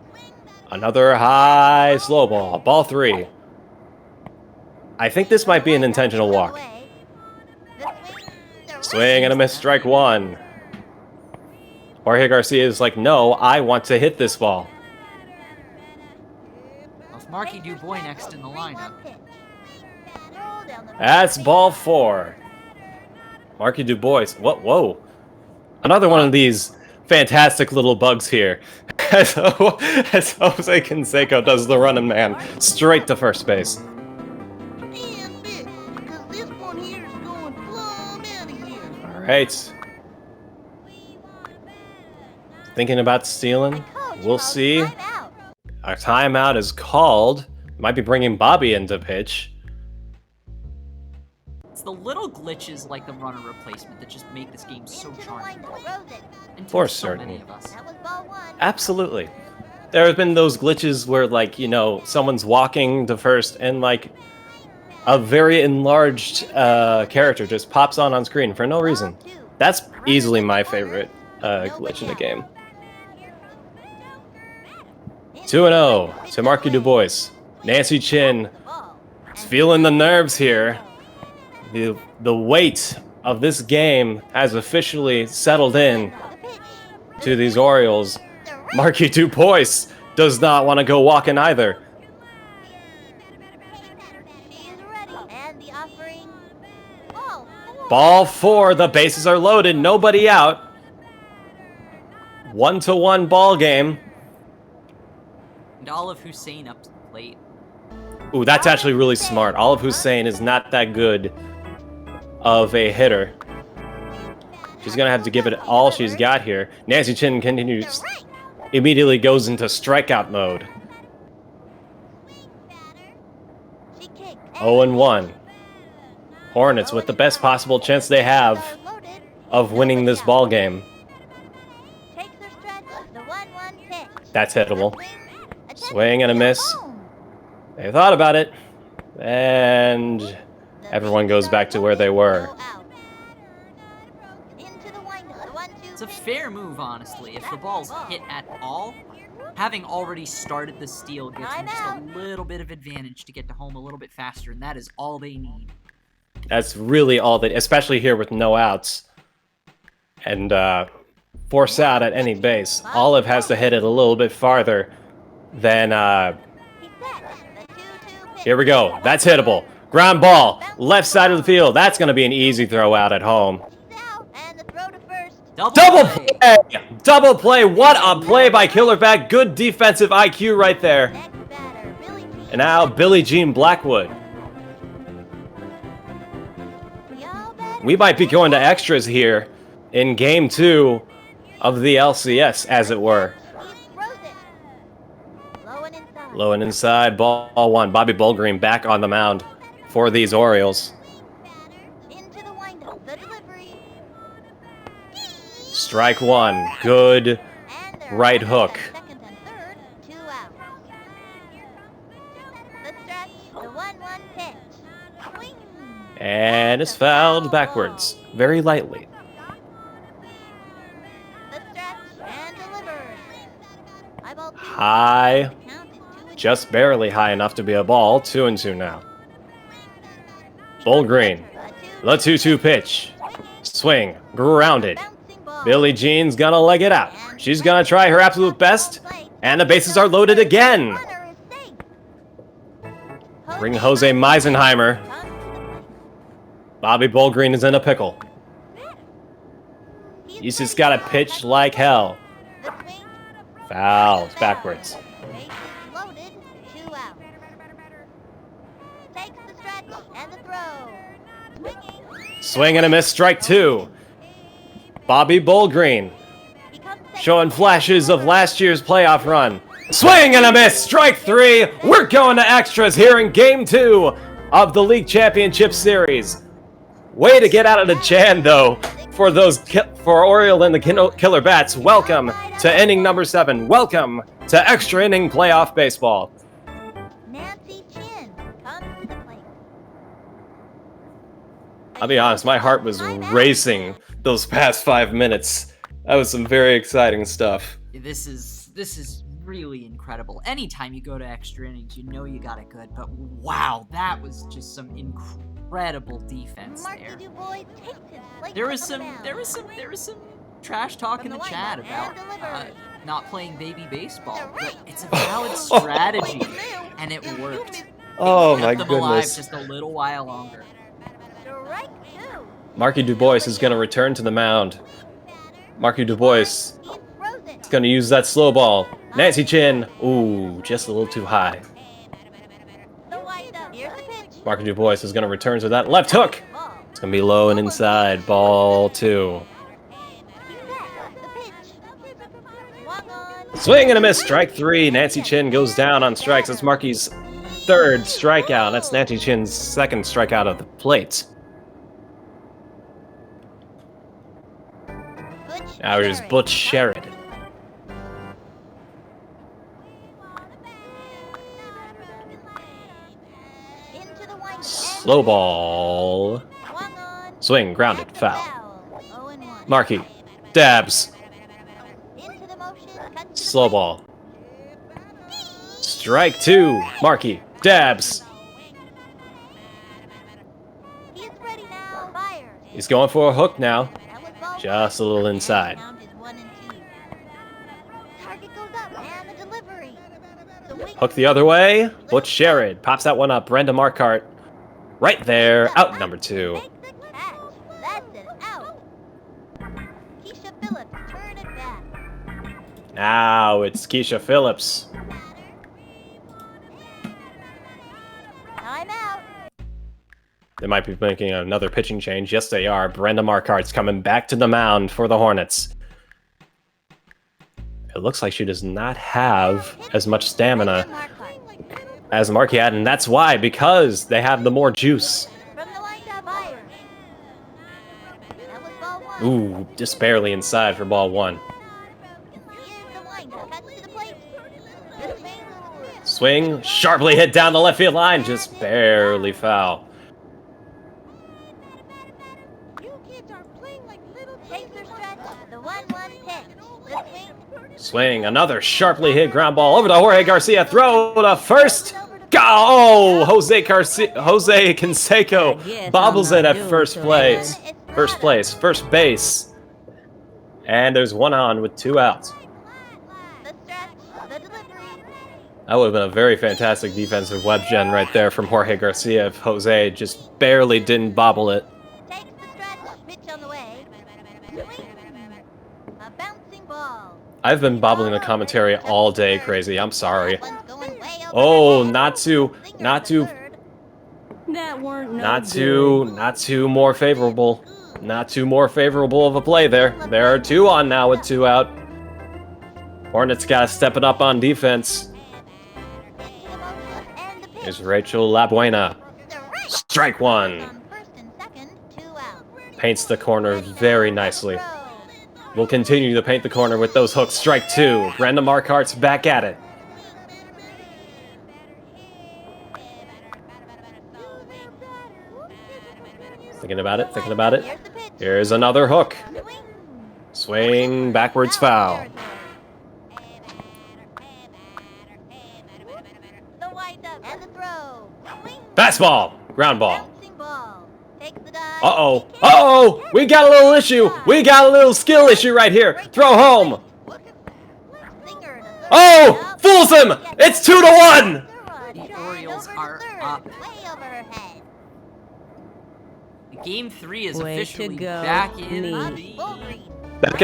S2: Another high slow ball. Ball 3. I think this might be an intentional walk. Swing and a miss, strike 1. Jorge Garcia is like, no, I want to hit this ball.
S1: With Marky Dubois next in the lineup.
S2: That's ball 4. Marky Dubois. Whoa. Another one of these fantastic little bugs here. As Jose Canseco does the running man straight to first base. All right. Thinking about stealing? We'll see. Our timeout is called. Might be bringing Bobby into pitch.
S1: It's the little glitches like the runner replacement that just make this game so charming. And
S2: For
S1: to so
S2: certain.
S1: many of us.
S3: That was ball 1.
S2: Absolutely. There have been those glitches where, like, you know, someone's walking to first and, like, a very enlarged character just pops on screen for no reason. That's easily my favorite glitch in the game. 2-0 to Marky Dubois. Nancy Chin is feeling the nerves here. The weight of this game has officially settled in to these Orioles. Marky Dubois does not want to go walking either. Ball 4, the bases are loaded, nobody out. 1-1 ball game.
S1: And Olive Hussein up to the plate.
S2: Ooh, that's actually really smart. Olive Hussein is not that good of a hitter. She's going to have to give it all she's got here. Nancy Chin continues, immediately goes into strikeout mode. 0-1. Hornets with the best possible chance they have of winning this ball game. That's hittable. Swing and a miss. They thought about it. And everyone goes back to where they were.
S1: It's a fair move, honestly. If the ball's hit at all, having already started the steal gives them just a little bit of advantage to get to home a little bit faster, and that is all they need.
S2: That's really all that, especially here with no outs. And force out at any base. Olive has to hit it a little bit farther than... Here we go. That's hittable. Ground ball. Left side of the field. That's going to be an easy throw out at home. Double play! Double play! What a play by Killerbat. Good defensive IQ right there. And now Billie Jean Blackwood. We might be going to extras here in Game 2 of the LCS, as it were. Low and inside, ball 1. Bobby Bullgreen back on the mound for these Orioles. Strike 1. Good right hook. And it's fouled backwards, very lightly. High. Just barely high enough to be a ball. 2-2 now. Bullgreen. The 2-2 pitch. Swing. Grounded. Billie Jean's gonna leg it out. She's gonna try her absolute best. And the bases are loaded again. Bring Jose Meisenheimer. Bobby Bullgreen is in a pickle. He's just got to pitch like hell. Foul. Backwards. Swing and a miss. Strike 2. Bobby Bullgreen showing flashes of last year's playoff run. Swing and a miss. Strike 3. We're going to extras here in Game 2 of the League Championship Series. Way to get out of the jam, though, for Oriole and the Killerbats. Welcome to inning number 7. Welcome to extra inning playoff baseball. I'll be honest, my heart was racing those past 5 minutes. That was some very exciting stuff.
S1: This is really incredible. Anytime you go to extra innings, you know you got it good. But wow, that was just some incredible defense there. There was some trash talk in the chat about not playing baby baseball, but it's a valid strategy, and it worked.
S2: Oh my
S1: Kept them alive
S2: goodness.
S1: just a little while longer.
S2: Marky Dubois is going to return to the mound. Marky Dubois is going to use that slow ball. Nancy Chin, ooh, just a little too high. Marky Dubois is going to return to that left hook. It's going to be low and inside. Ball 2. Swing and a miss. Strike 3. Nancy Chin goes down on strikes. That's Marky's 3rd strikeout. That's Nancy Chin's 2nd strikeout of the plate. Now here's Butch Sheridan. Slow ball. Swing, grounded, foul. Marky, dabs. Slow ball. Strike 2. Marky, dabs. He's going for a hook now. Just a little inside. Hook the other way. Butch Sherrod pops that one up. Brenda Marquardt right there. Out number 2. Now it's Keisha Phillips. They might be making another pitching change. Yes, they are. Brenda Marquardt's coming back to the mound for the Hornets. It looks like she does not have as much stamina as Marky had, and that's why, because they have the more juice. Ooh, just barely inside for ball 1. Swing, sharply hit down the left field line, just barely foul. Swing, another sharply hit ground ball over to Jorge Garcia. Throw to first. Go! Oh, Jose Canseco bobbles it at first place. First base. And there's one on with 2 outs.
S3: The stretch, the delivery.
S2: That would have been a very fantastic defensive web gen right there from Jorge Garcia if Jose just barely didn't bobble it.
S3: Takes the stretch, pitch on the way. A bouncing ball.
S2: I've been bobbling the commentary all day, Crazy. I'm sorry.
S3: One's going way over
S2: Oh,
S3: the head.
S2: not too
S4: That weren't no good.
S2: more favorable. Not too more favorable of a play there. There are 2 on now with 2 out. Hornets got to step it up on defense.
S3: And the pitch.
S2: Here's Rachel Labuena. Strike 1.
S3: On first and second, 2 out.
S2: Paints the corner very nicely. We'll continue to paint the corner with those hooks. Strike 2. Brandon Markart's back at it. Thinking about it.
S3: Here's the pitch.
S2: Here's another hook.
S3: Swing.
S2: Swing, backwards foul.
S3: The windup and the throw. Swing.
S2: Fastball. Ground ball.
S3: Bouncing ball. Takes the dive.
S2: Uh-oh. Uh-oh! We got a little issue. We got a little skill issue right here. Throw home.
S3: Singer to third.
S2: Oh! Fools him! It's 2-1!
S1: The Orioles are up.
S3: Way over her head.
S1: Game 3 is
S4: Way to
S1: officially
S4: go,
S1: back in
S4: me.
S1: the
S2: Back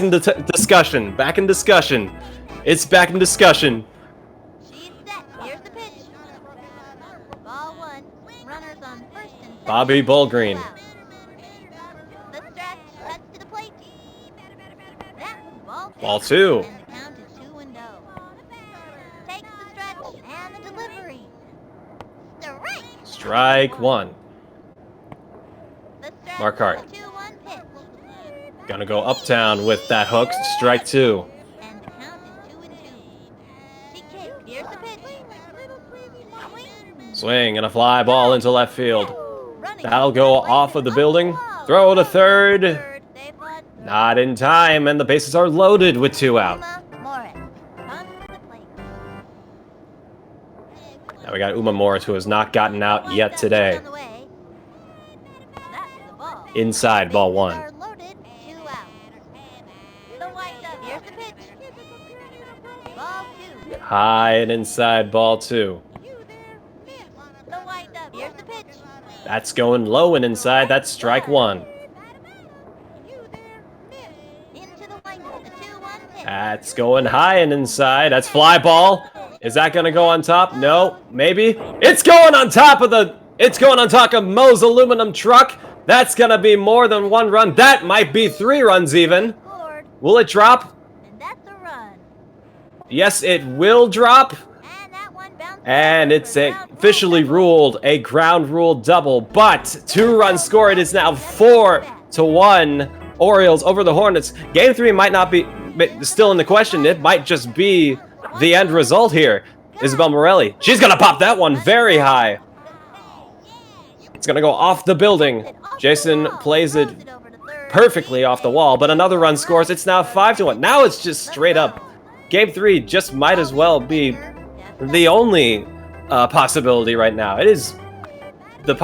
S2: in the discussion. Back in discussion. It's back in discussion.
S3: She's set. Here's the pitch. Ball 1. Runners on first and second.
S2: Bobby Bullgreen.
S3: The stretch. Cuts to the plate. That was
S2: Ball 2.
S3: And the count is 2-0. Takes the stretch and the delivery. Strike.
S2: Strike 1.
S3: The stretch.
S2: Markart.
S3: 2-1 pitch.
S2: Gonna go uptown with that hook. Strike 2.
S3: And the count is 2-2. She kicked. Here's the pitch. Swing.
S2: Swing and a fly ball into left field.
S3: Running
S2: That'll go off of the building. Throw to third.
S3: They've won.
S2: Not in time, and the bases are loaded with 2 out.
S3: Uma Morris comes to the plate.
S2: Now we got Uma Morris, who has not gotten out yet today.
S3: On the way. That's the ball.
S2: Inside, ball 1.
S3: Are loaded. 2 out. The windup. Here's the pitch. Ball 2.
S2: High and inside, ball 2.
S3: The windup. Here's the pitch.
S2: That's going low and inside. That's strike 1.
S3: Into the windup. The 2-1 pitch.
S2: That's going high and inside. That's fly ball. Is that gonna go on top? No, maybe. It's going on top of the. It's going on top of Moe's aluminum truck. That's gonna be more than 1 run. That might be 3 runs even.
S3: Scored.
S2: Will it drop?
S3: And that's a run.
S2: Yes, it will drop.
S3: And that one bounced.
S2: And
S3: over
S2: it's
S3: for ground
S2: officially
S3: rule.
S2: ruled a ground rule double. But 2-run score. It is now 4-1. Orioles over the Hornets. Game 3 might not be still in the question. It might just be the end result here. Isabel Morelli. She's gonna pop that one very high. It's gonna go off the building. Jason plays it perfectly off the wall, but another run scores. It's now 5-1. Now it's just straight up. Game 3 just might as well be the only possibility right now. It is the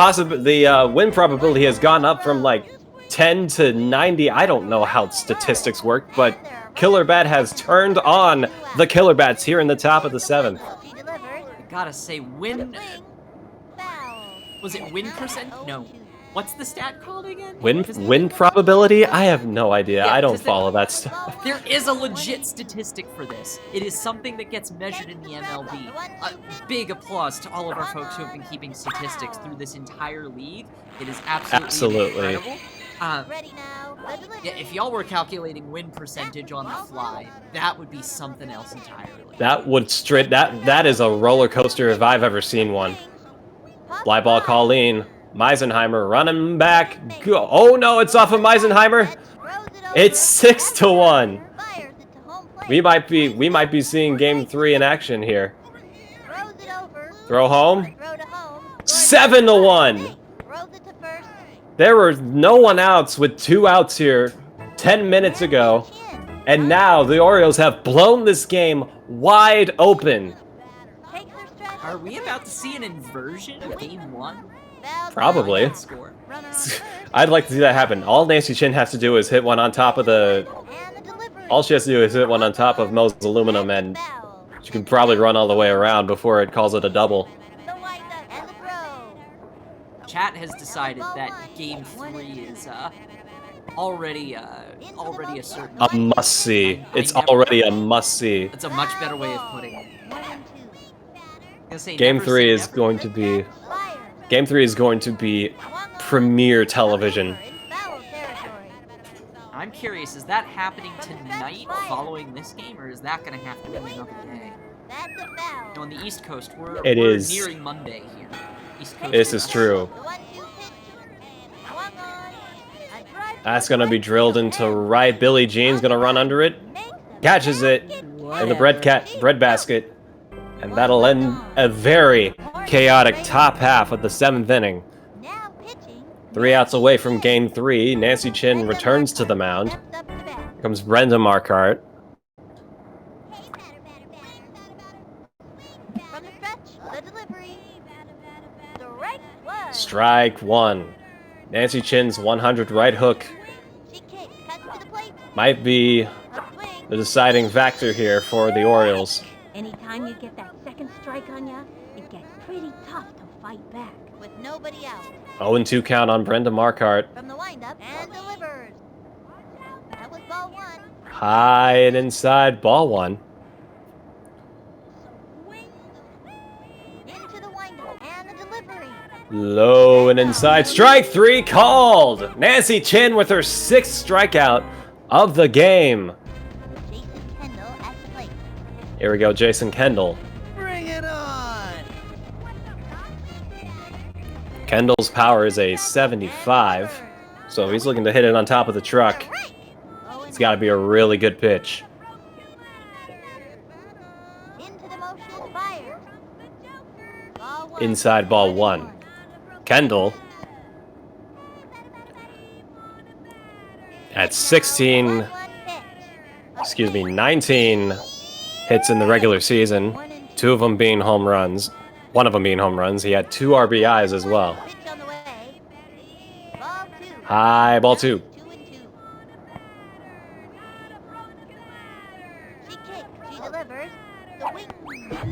S2: win probability has gone up from like 10 to 90. I don't know how statistics work, but Killerbat has turned on the Killerbats here in the top of the 7th.
S3: She delivers.
S1: I gotta say, win.
S3: Foul.
S1: Was it win percent? No. What's the stat called again?
S2: Win probability? I have no idea.
S1: Yeah,
S2: I don't
S1: just
S2: follow that stuff.
S1: There is a legit statistic for this. It is something that gets measured in the MLB. A big applause to all of our folks who have been keeping statistics through this entire league. It is absolutely incredible.
S3: Ready now. The delivery.
S1: Yeah, if y'all were calculating win percentage on the fly, that would be something else entirely.
S2: That would that is a roller coaster if I've ever seen one. Fly ball Colleen. Meisenheimer running back. Go. Oh no, it's off of Meisenheimer. It's 6-1.
S3: Fires it to home plate.
S2: We might be seeing game 3 in action here.
S3: Throws it over.
S2: Throw home.
S3: Throw to home.
S2: 7-1.
S3: Throws it to first.
S2: There were no one outs with 2 outs here 10 minutes ago. And now the Orioles have blown this game wide open.
S3: Takes her stretch.
S1: Are we about to see an inversion of game 1?
S3: Foul
S2: Probably.
S1: That score.
S3: Runner on first.
S2: I'd like to see that happen. All Nancy Chin has to do is hit one on top of the...
S3: And the delivery.
S2: All she has to do is hit one on top of Mo's aluminum, and
S3: Foul.
S2: she can probably run all the way around before it calls it a double.
S3: The windup and the throw.
S1: Chat has decided that game 3 is already a certain.
S2: A must-see. It's already a must-see.
S1: That's a much better way of putting it.
S3: 1 and 2.
S1: I'm gonna say
S2: Game
S1: never
S2: 3
S1: say
S2: is
S1: never.
S2: going to be...
S3: Fire.
S2: Game 3 is going to be premier television.
S3: In foul territory.
S1: I'm curious, is that happening tonight following this game, or is that gonna have to be another day?
S3: That's a foul.
S1: You know, on the East Coast, we're
S2: It is.
S1: nearing Monday here. East Coast
S2: This is true.
S3: The 1-2 pitch. Swung on. A drive to
S2: That's
S3: the
S2: gonna be
S3: right
S2: drilled
S3: field
S2: into
S3: and
S2: right. Billie Jean's gonna run under it,
S3: makes a
S2: catches it
S3: basket
S2: in the
S3: catch.
S2: bread basket, and that'll end a very chaotic top half of the 7th inning.
S3: Now pitching.
S2: 3 outs away from Game 3, Nancy Chin returns to the mound.
S3: Steps up to bat.
S2: Here comes Brenda Markart.
S3: From the stretch, the delivery. Strike one.
S2: Strike 1. Nancy Chin's 100 right hook
S3: She kicks, cuts to the plate.
S2: might be
S3: A swing.
S2: the deciding factor here for the Orioles.
S6: Anytime you get that second strike on ya, it gets pretty tough to fight back.
S3: With nobody out.
S2: 0-2 count on Brenda Markart.
S3: From the windup and delivers. That was ball 1.
S2: High and inside, ball 1.
S3: Into the windup and the delivery.
S2: Low and inside, strike 3 called! Nancy Chin with her 6th strikeout of the game.
S3: Jason Kendall at the plate.
S2: Here we go, Jason Kendall.
S5: Bring it on!
S2: Kendall's power is a 75, so he's looking to hit it on top of the truck. It's got to be a really good pitch.
S3: Into the motion, fire. Ball 1.
S2: Inside, ball 1. Kendall at 16,
S3: Ball 1 pitch.
S2: excuse me, 19 hits in the regular season, 2 of them being home runs. 1 of them being home runs. He had 2 RBIs as well.
S3: Pitch on the way. Ball 2.
S2: High, ball 2.
S3: 2 and 2. She kicks, she delivers. The wing.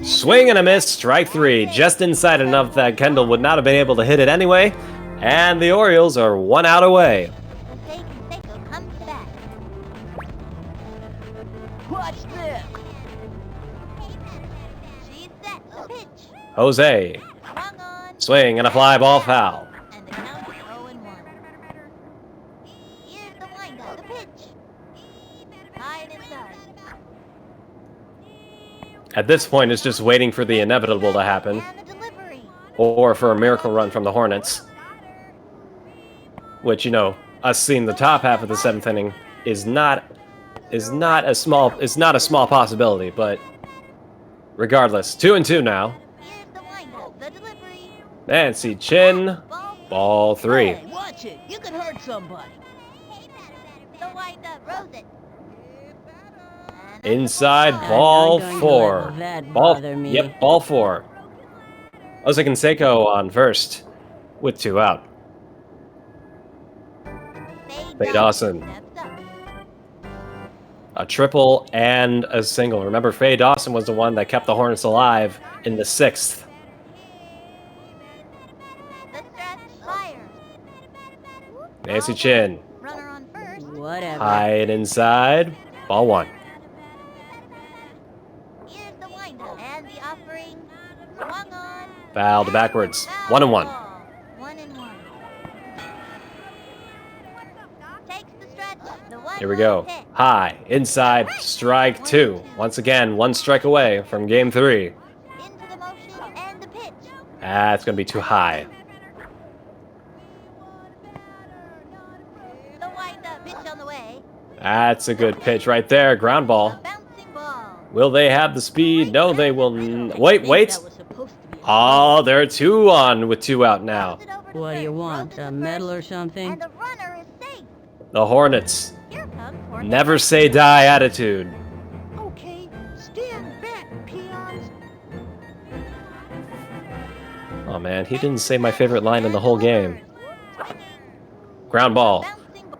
S2: Swing and a miss, strike 3. Just inside enough that Kendall would not have been able to hit it anyway. And the Orioles are 1 out away.
S3: Seiko comes to bat.
S5: Watch this!
S3: She's set. The pitch.
S2: Jose,
S3: Swung on.
S2: swing and a fly ball foul.
S3: And the count is 0 and 1. Here's the windup. The pitch. High and inside.
S2: At this point, it's just waiting for the inevitable to happen,
S3: And the delivery.
S2: or for a miracle run from the Hornets. Which, you know, us seeing the top half of the 7th inning is not a small possibility, but regardless, 2 and 2 now.
S3: Here's the windup. The delivery.
S2: Nancy Chin, ball 3.
S5: Hey, watch it! You could hurt somebody!
S3: The windup. Rose it. And
S2: Inside,
S3: that's the
S2: ball
S6: I'm not going to
S2: 4.
S6: let that
S2: Ball,
S6: bother me.
S2: yep, ball 4. Jose Canseco on first with 2 out. Faye Dawson.
S3: Steps up.
S2: A triple and a single. Remember, Faye Dawson was the one that kept the Hornets alive in the 6th.
S3: The stretch. Fire.
S2: Nancy Chin,
S3: Runner on first.
S6: Whatever.
S2: high and inside, ball 1.
S3: Here's the windup. And the offering. Swung on.
S2: Fouled backwards, 1 and 1.
S3: 1 and 1. Takes the stretch. The
S2: Here we go.
S3: 1-1 pitch.
S2: High, inside, strike 2. Once again, 1 strike away from game 3.
S3: Into the motion and the pitch.
S2: That's going to be too high.
S3: The windup. Pitch on the way.
S2: That's a good pitch right there. Ground
S3: A
S2: ball.
S3: bouncing ball.
S2: Will they have the speed? No, they will. Wait.
S6: That was supposed to be.
S2: Oh, they're 2 on with 2 out now.
S3: Throws it over to
S6: What do you
S3: third.
S6: want?
S3: Throws it
S6: A
S3: to
S6: medal or
S3: first.
S6: something?
S3: And the runner is safe.
S2: The Hornets
S3: Here comes Hornet
S2: Never say die attitude.
S5: Okay, stand back, peons.
S2: Oh man, he didn't say my favorite line in the whole game. Ground ball.
S3: Bouncing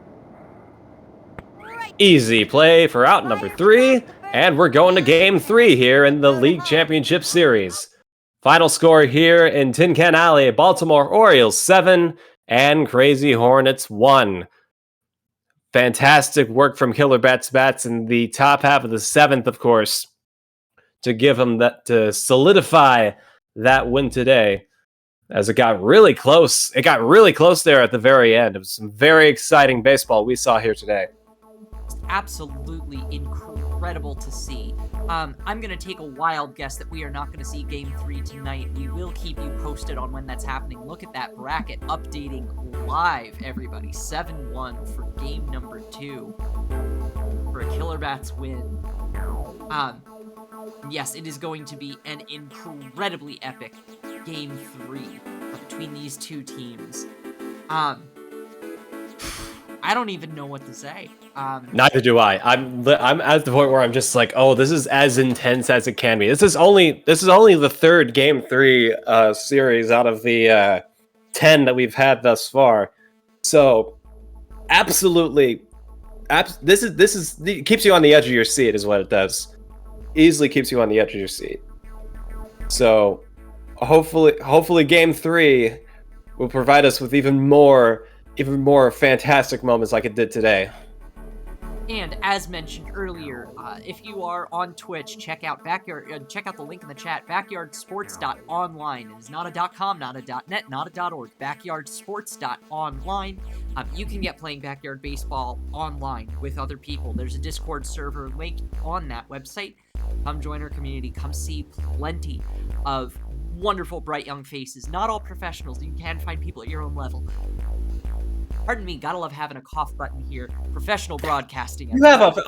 S3: right
S2: Easy play for out number 3, and we're going to game 3 here in the League Championship Series. Final score here in Tin Can Alley, Baltimore Orioles 7 and Crazy Hornets 1. Fantastic work from Killerbat's bats in the top half of the 7th, of course, to give him that, to solidify that win today. As it got really close. It got really close there at the very end. It was some very exciting baseball we saw here today.
S1: Absolutely incredible to see. I'm going to take a wild guess that we are not going to see Game 3 tonight. We will keep you posted on when that's happening. Look at that bracket updating live, everybody. 7-1 for Game number 2 for a Killerbats win. Yes, it is going to be an incredibly epic Game 3 between these two teams. I don't even know what to say.
S2: Neither do I. I'm at the point where I'm just like, oh, this is as intense as it can be. This is only the third Game 3 series out of the 10 that we've had thus far. So, absolutely, this keeps you on the edge of your seat, is what it does. Easily keeps you on the edge of your seat. So, hopefully Game 3 will provide us with even more fantastic moments like it did today.
S1: And as mentioned earlier, if you are on Twitch, check out check out the link in the chat, backyardsports.online. It is not a .com, not a .net, not a .org. Backyardsports.online. You can get playing backyard baseball online with other people. There's a Discord server link on that website. Come join our community. Come see plenty of wonderful, bright young faces. Not all professionals. You can find people at your own level. Pardon me, gotta love having a cough button here. Professional broadcasting.
S2: You have a...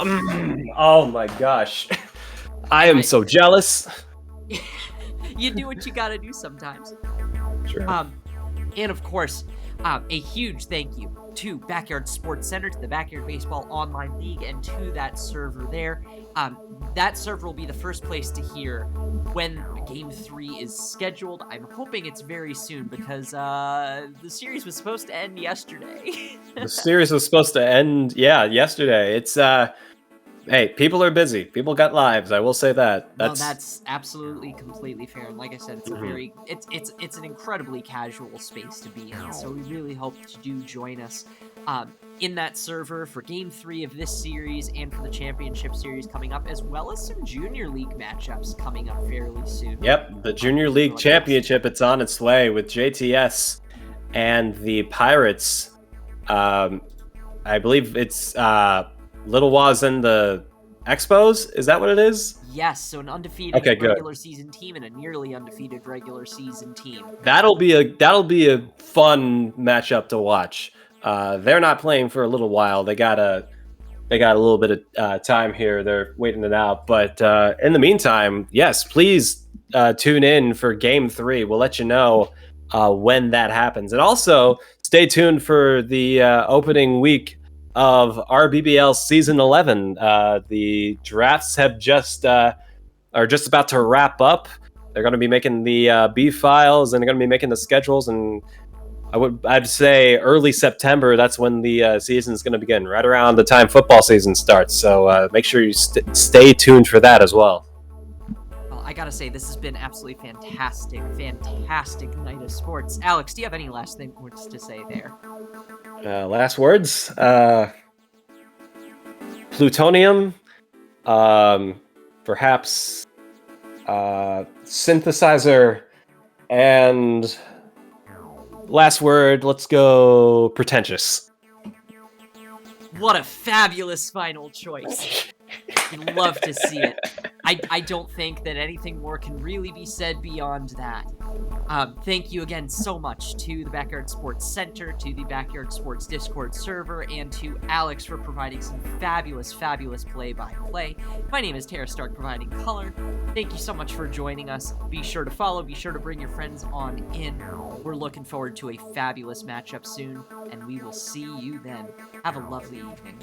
S2: oh my gosh. I am so jealous.
S1: You do what you gotta do sometimes.
S2: Sure.
S1: And of course, a huge thank you to Backyard Sports Center, to the Backyard Baseball Online League, and to that server there. That server will be the first place to hear when Game 3 is scheduled. I'm hoping it's very soon because the series was supposed to end yesterday.
S2: The series was supposed to end, yesterday. It's, hey, people are busy. People got lives. I will say that.
S1: That's absolutely completely fair. And like I said, it's a very it's an incredibly casual space to be in. So we really hope that you do join us in that server for Game 3 of this series and for the Championship Series coming up, as well as some Junior League matchups coming up fairly soon.
S2: Yep, the Junior League Championship, it's on its way with JTS and the Pirates. I believe it's Little Waz and the Expos. Is that what it is?
S1: Yes, so an undefeated regular season team and a nearly undefeated regular season team.
S2: That'll be a fun matchup to watch. They're not playing for a little while. They got a little bit of time here. They're waiting it out. But in the meantime, yes, please tune in for Game 3. We'll let you know when that happens. And also, stay tuned for the opening week of our BBL Season 11. The drafts have are just about to wrap up. They're going to be making the B files, and they're going to be making the schedules, and I'd say early September, that's when the season is going to begin, right around the time football season starts. So make sure you stay tuned for that as well.
S1: Well, I gotta say, this has been absolutely fantastic night of sports. Alex, do you have any last words to say there?
S2: Last words? Plutonium, perhaps synthesizer, and last word, let's go pretentious.
S1: What a fabulous final choice. I'd love to see it. I don't think that anything more can really be said beyond that. Thank you again so much to the Backyard Sports Center, to the Backyard Sports Discord server, and to Alex for providing some fabulous play-by-play. My name is Tara Stark, providing color. Thank you so much for joining us. Be sure to follow, be sure to bring your friends on in. We're looking forward to a fabulous matchup soon. and we will see you then. Have a lovely evening.